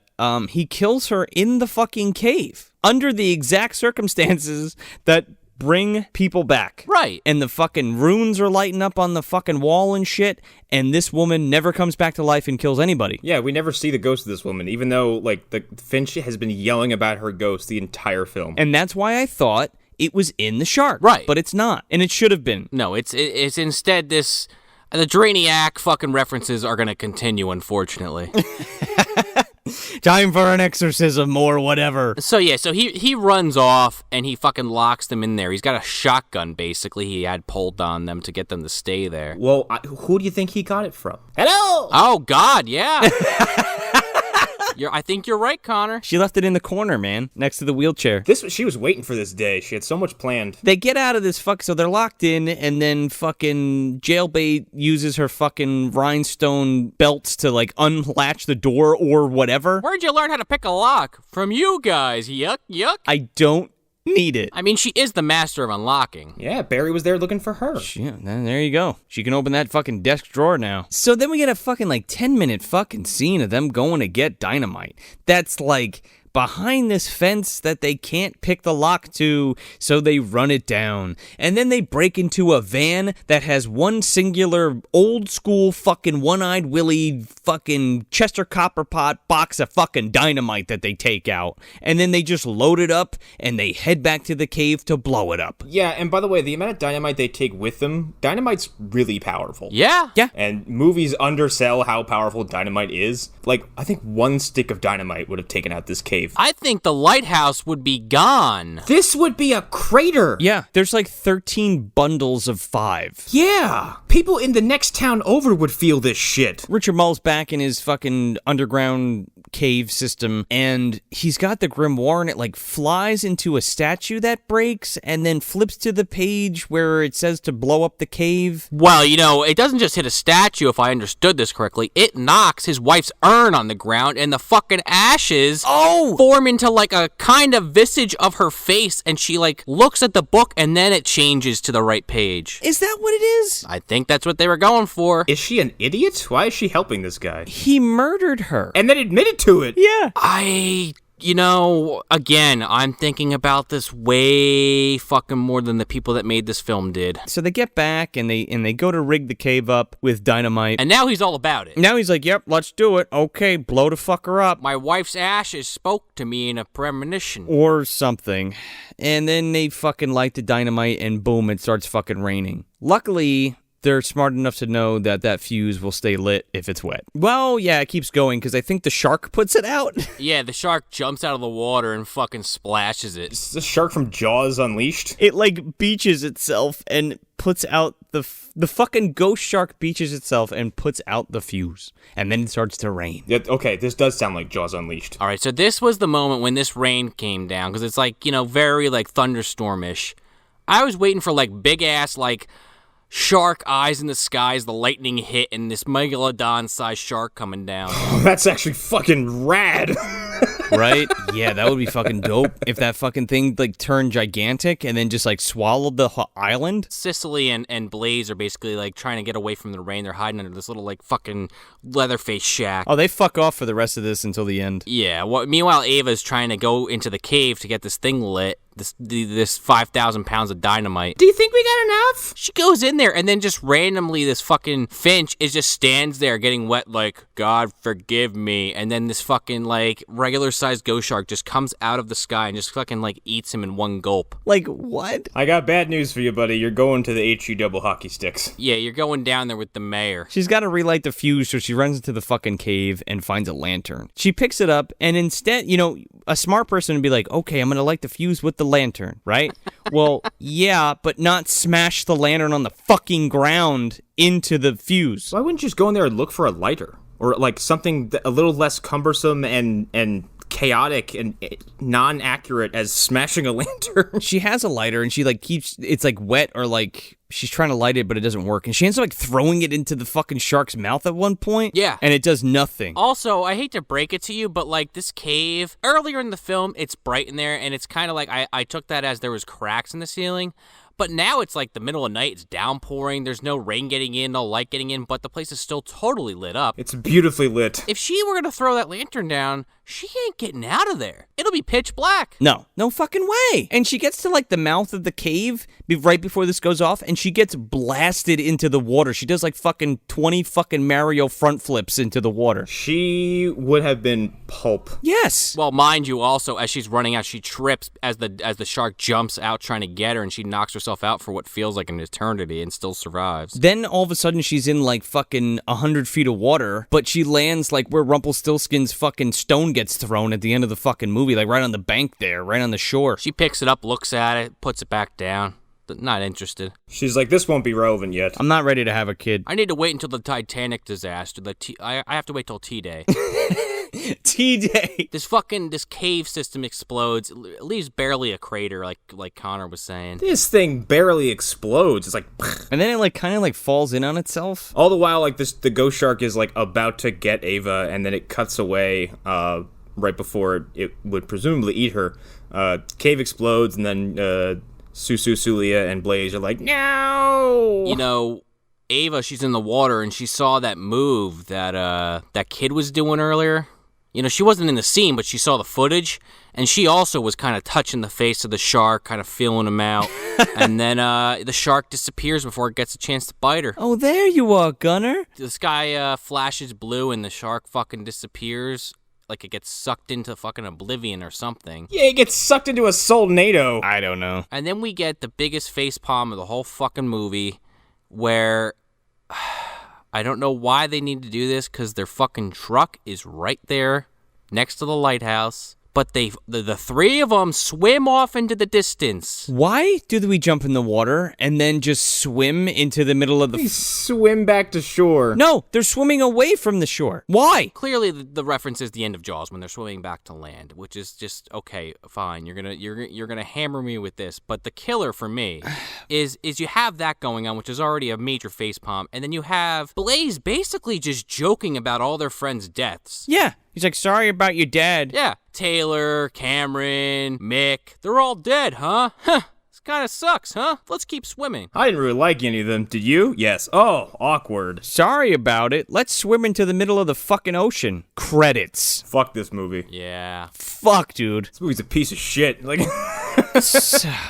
He kills her in the fucking cave, under the exact circumstances that bring people back. Right. And the fucking runes are lighting up on the fucking wall and shit, and this woman never comes back to life and kills anybody. Yeah, we never see the ghost of this woman, even though, like, the Finch has been yelling about her ghost the entire film. And that's why I thought it was in the shark. Right. But it's not, and it should have been. No, it's instead this... The Drainiac fucking references are going to continue, unfortunately. Time for an exorcism or whatever. So he runs off and he fucking locks them in there. He's got a shotgun, basically, he had pulled on them to get them to stay there. Well, who do you think he got it from? Hello! Oh, God, yeah. I think you're right, Connor. She left it in the corner, man, next to the wheelchair. She was waiting for this day. She had so much planned. They get out of this so they're locked in, and then fucking Jailbait uses her fucking rhinestone belts to, like, unlatch the door or whatever. Where'd you learn how to pick a lock? From you guys. Yuck, yuck. I don't need it. I mean, she is the master of unlocking. Yeah, Barry was there looking for her. Yeah, there you go. She can open that fucking desk drawer now. So then we get a fucking, like, 10-minute fucking scene of them going to get dynamite. That's, like, behind this fence that they can't pick the lock to, so they run it down. And then they break into a van that has one singular old school fucking one-eyed Willie fucking Chester Copperpot box of fucking dynamite that they take out. And then they just load it up and they head back to the cave to blow it up. Yeah, and by the way, the amount of dynamite they take with them, dynamite's really powerful. Yeah. Yeah. And movies undersell how powerful dynamite is. Like, I think one stick of dynamite would have taken out this cave. I think the lighthouse would be gone. This would be a crater. Yeah, there's like 13 bundles of 5. Yeah. People in the next town over would feel this shit. Richard Mull's back in his fucking underground cave system, and he's got the grimoire, and it like flies into a statue that breaks and then flips to the page where it says to blow up the cave. Well, it doesn't just hit a statue, if I understood this correctly. It knocks his wife's urn on the ground, and the fucking ashes form into like a kind of visage of her face, and she like looks at the book, and then it changes to the right page. Is that what it is? I think that's what they were going for. Is she an idiot? Why is she helping this guy? He murdered her. And then admitted to it. Yeah. Again, I'm thinking about this way fucking more than the people that made this film did. So they get back and they go to rig the cave up with dynamite. And now he's all about it. Now he's like, yep, let's do it. Okay, blow the fucker up. My wife's ashes spoke to me in a premonition. Or something. And then they fucking light the dynamite and boom, it starts fucking raining. Luckily, they're smart enough to know that that fuse will stay lit if it's wet. Well, yeah, it keeps going because I think the shark puts it out. Yeah, the shark jumps out of the water and fucking splashes it. Is this shark from Jaws Unleashed? It like beaches itself and puts out the fucking ghost shark beaches itself and puts out the fuse. And then it starts to rain. Yeah, okay, this does sound like Jaws Unleashed. All right, so this was the moment when this rain came down because it's like, you know, very like thunderstormish. I was waiting for like big ass like shark eyes in the sky as the lightning hit and this megalodon-sized shark coming down. That's actually fucking rad. Right? Yeah, that would be fucking dope if that fucking thing like turned gigantic and then just like swallowed the island. Cicely and Blaze are basically like trying to get away from the rain. They're hiding under this little like fucking Leatherface shack. Oh, they fuck off for the rest of this until the end. Yeah, well, meanwhile Ava's trying to go into the cave to get this thing lit. This 5,000 pounds of dynamite. Do you think we got enough? She goes in there and then just randomly this fucking Finch just stands there getting wet like, God forgive me. And then this fucking like regular sized ghost shark just comes out of the sky and just fucking like eats him in one gulp. Like what? I got bad news for you, buddy. You're going to the HU double hockey sticks. Yeah, you're going down there with the mayor. She's got to relight the fuse, so she runs into the fucking cave and finds a lantern. She picks it up, and instead, you know, a smart person would be like, okay, I'm going to light the fuse with the lantern, right? Well, yeah, but not smash the lantern on the fucking ground into the fuse. Why wouldn't you just go in there and look for a lighter? Or like something a little less cumbersome and chaotic and non-accurate as smashing a lantern. She has a lighter and she like keeps, it's like wet or like she's trying to light it but it doesn't work. And she ends up like throwing it into the fucking shark's mouth at one point. Yeah. And it does nothing. Also, I hate to break it to you, but like this cave, earlier in the film, it's bright in there and it's kind of like, I took that as there was cracks in the ceiling. But now it's like the middle of night, it's downpouring, there's no rain getting in, no light getting in, but the place is still totally lit up. It's beautifully lit. If she were gonna throw that lantern down, she ain't getting out of there. It'll be pitch black. No fucking way. And she gets to like the mouth of the cave right before this goes off and she gets blasted into the water. She does like fucking 20 fucking Mario front flips into the water. She would have been pulp. Yes. Well, mind you, also, as she's running out, she trips as the shark jumps out trying to get her and she knocks herself out for what feels like an eternity and still survives. Then all of a sudden she's in like fucking 100 feet of water, but she lands like where Rumpelstiltskin's fucking stone gets thrown at the end of the fucking movie, like right on the bank there, right on the shore. She picks it up, looks at it, puts it back down. Not interested. She's like, this won't be relevant yet. I'm not ready to have a kid. I need to wait until the Titanic disaster. I have to wait till T-Day. T-Day. This cave system explodes. It leaves barely a crater, like Connor was saying. This thing barely explodes. It's like, and then it like kind of like falls in on itself. All the while, like the ghost shark is like about to get Ava, and then it cuts away right before it would presumably eat her. Cave explodes, and then Susu, Sulia, and Blaze are like, no! You know, Ava, she's in the water, and she saw that move that kid was doing earlier. You know, she wasn't in the scene, but she saw the footage, and she also was kind of touching the face of the shark, kind of feeling him out. And then the shark disappears before it gets a chance to bite her. Oh, there you are, Gunnar. The sky flashes blue, and the shark fucking disappears. Like it gets sucked into fucking oblivion or something. Yeah, it gets sucked into a Soulnado. I don't know. And then we get the biggest facepalm of the whole fucking movie, where I don't know why they need to do this, because their fucking truck is right there next to the lighthouse. But the three of them swim off into the distance. Why do we jump in the water and then just swim into the middle of the... They swim back to shore. No, they're swimming away from the shore. Why? Clearly, the reference is the end of Jaws when they're swimming back to land, which is just okay. Fine, you're gonna hammer me with this, but the killer for me is you have that going on, which is already a major facepalm, and then you have Blaze basically just joking about all their friends' deaths. Yeah. He's like, sorry about your dad. Yeah. Taylor, Cameron, Mick, they're all dead, huh? Huh. This kind of sucks, huh? Let's keep swimming. I didn't really like any of them. Did you? Yes. Oh, awkward. Sorry about it. Let's swim into the middle of the fucking ocean. Credits. Fuck this movie. Yeah. Fuck, dude. This movie's a piece of shit. Like,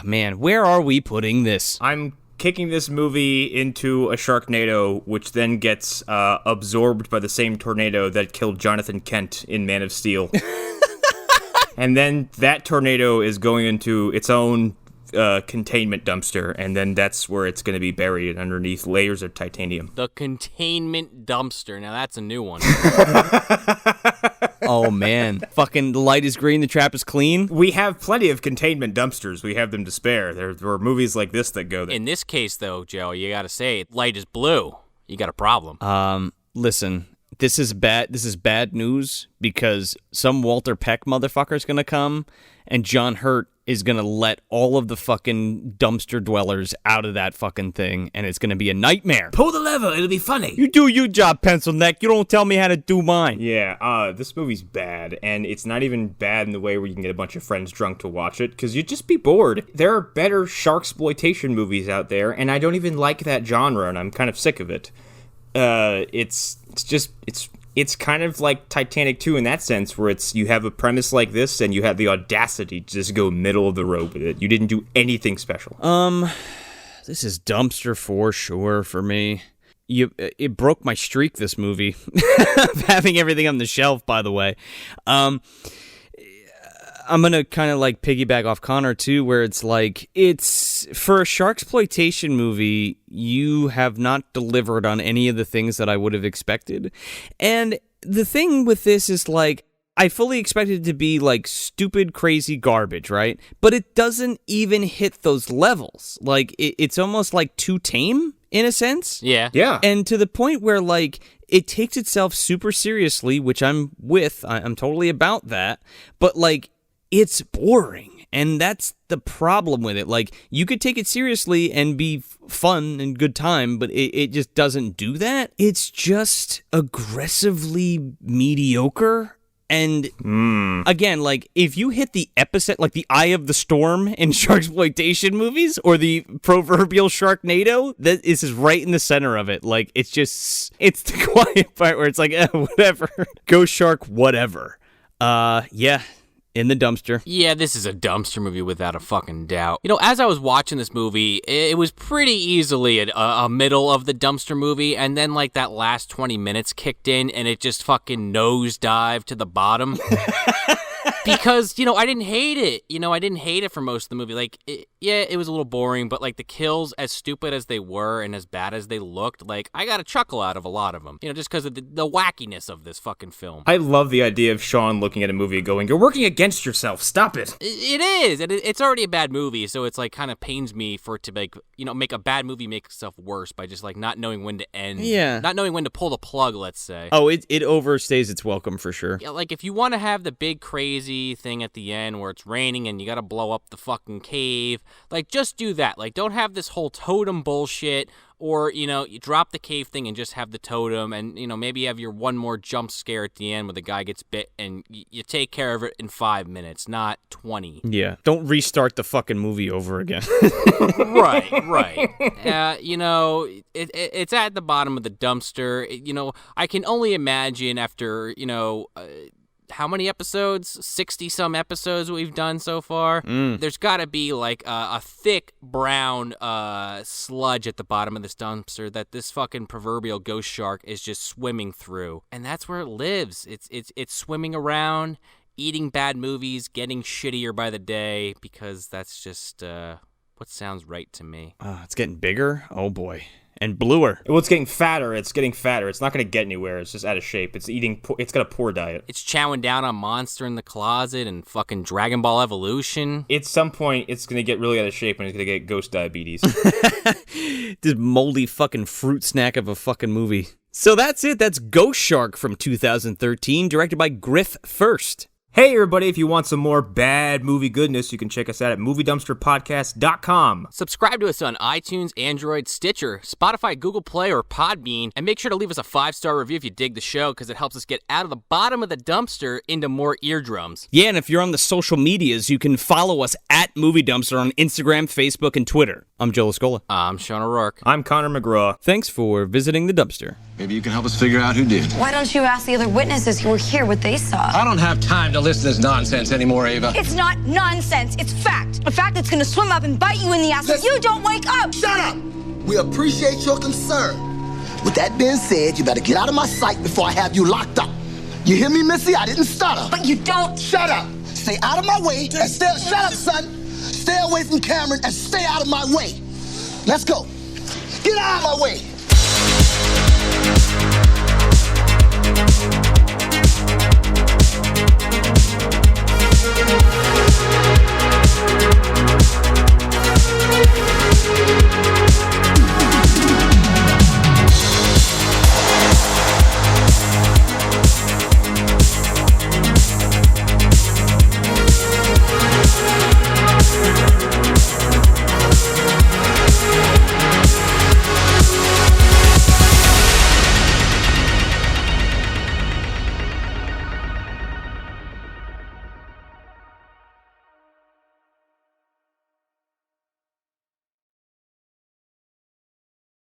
man, where are we putting this? I'm kicking this movie into a Sharknado, which then gets absorbed by the same tornado that killed Jonathan Kent in Man of Steel. And then that tornado is going into its own containment dumpster, and then that's where it's going to be buried underneath layers of titanium. The containment dumpster. Now that's a new one. Oh, man. Fucking the light is green, the trap is clean. We have plenty of containment dumpsters. We have them to spare. There are movies like this that go there. In this case, though, Joe, you got to say, light is blue. You got a problem. Listen, this is bad. This is bad news because some Walter Peck motherfucker is going to come and John Hurt is going to let all of the fucking dumpster dwellers out of that fucking thing, and it's going to be a nightmare. Pull the lever, it'll be funny. You do your job, pencil neck. You don't tell me how to do mine. Yeah, this movie's bad, and it's not even bad in the way where you can get a bunch of friends drunk to watch it, because you'd just be bored. There are better sharksploitation movies out there, and I don't even like that genre, and I'm kind of sick of it. It's kind of like Titanic 2 in that sense, where you have a premise like this and you have the audacity to just go middle of the road with it. You didn't do anything special. This is dumpster for sure for me. It broke my streak, this movie, of having everything on the shelf, by the way. I'm going to kind of like piggyback off Connor too, where it's like, for a sharksploitation movie, you have not delivered on any of the things that I would have expected. And the thing with this is like, I fully expected it to be like stupid, crazy garbage, right? But it doesn't even hit those levels. Like, it's almost like too tame in a sense. Yeah. Yeah. And to the point where like, it takes itself super seriously, which I'm totally about that. But like, it's boring, and that's the problem with it. Like, you could take it seriously and be fun and good time, but it just doesn't do that. It's just aggressively mediocre. And again, like, if you hit the epicenter, like the eye of the storm in sharksploitation movies, or the proverbial Sharknado, this is right in the center of it. Like, it's the quiet part where it's like, whatever, go shark, whatever. Yeah. In the dumpster. Yeah, this is a dumpster movie without a fucking doubt. You know, as I was watching this movie, it was pretty easily a middle of the dumpster movie, and then like that last 20 minutes kicked in, and it just fucking nosedived to the bottom. Because, you know, I didn't hate it. You know, I didn't hate it for most of the movie. Like, it was a little boring, but like the kills, as stupid as they were and as bad as they looked, like, I got a chuckle out of a lot of them. You know, just because of the wackiness of this fucking film. I love the idea of Sean looking at a movie going, "You're working against yourself, stop it." It is, and it's already a bad movie, so it's like kind of pains me for it to like, you know, make a bad movie make itself worse by just like not knowing when to end. Yeah. Not knowing when to pull the plug, let's say. Oh, it overstays its welcome for sure. Yeah, like if you want to have the big crazy thing at the end where it's raining and you gotta blow up the fucking cave, like just do that. Like don't have this whole totem bullshit, or, you know, you drop the cave thing and just have the totem, and, you know, maybe you have your one more jump scare at the end where the guy gets bit and you take care of it in 5 minutes, not 20. Yeah, don't restart the fucking movie over again. Right. You know, it's at the bottom of the dumpster. You know, I can only imagine after, you know, how many episodes? 60-some episodes we've done so far. There's got to be like a thick brown sludge at the bottom of this dumpster that this fucking proverbial ghost shark is just swimming through, and that's where it lives. It's swimming around, eating bad movies, getting shittier by the day, because that's just what sounds right to me. It's getting bigger. Oh boy. And bluer. Well, it's getting fatter. It's not going to get anywhere. It's just out of shape. It's got a poor diet. It's chowing down on Monster in the Closet and fucking Dragon Ball Evolution. At some point, it's going to get really out of shape and it's going to get ghost diabetes. This moldy fucking fruit snack of a fucking movie. So that's it. That's Ghost Shark from 2013, directed by Griff First. Hey everybody, if you want some more bad movie goodness, you can check us out at MovieDumpsterPodcast.com. Subscribe to us on iTunes, Android, Stitcher, Spotify, Google Play, or Podbean, and make sure to leave us a 5-star review if you dig the show, because it helps us get out of the bottom of the dumpster into more eardrums. Yeah, and if you're on the social medias, you can follow us at Movie Dumpster on Instagram, Facebook, and Twitter. I'm Joe Lascola. I'm Sean O'Rourke. I'm Connor McGraw. Thanks for visiting the dumpster. Maybe you can help us figure out who did. Why don't you ask the other witnesses who were here what they saw? I don't have time to listen to this nonsense anymore, Ava. It's not nonsense. It's fact. A fact that's going to swim up and bite you in the ass if you don't wake up. Shut up. We appreciate your concern. With that being said, you better get out of my sight before I have you locked up. You hear me, Missy? I didn't stutter. But you don't. Shut up. Stay out of my way. Shut up, son. stay away from Cameron and stay out of my way. Let's go. Get out of my way.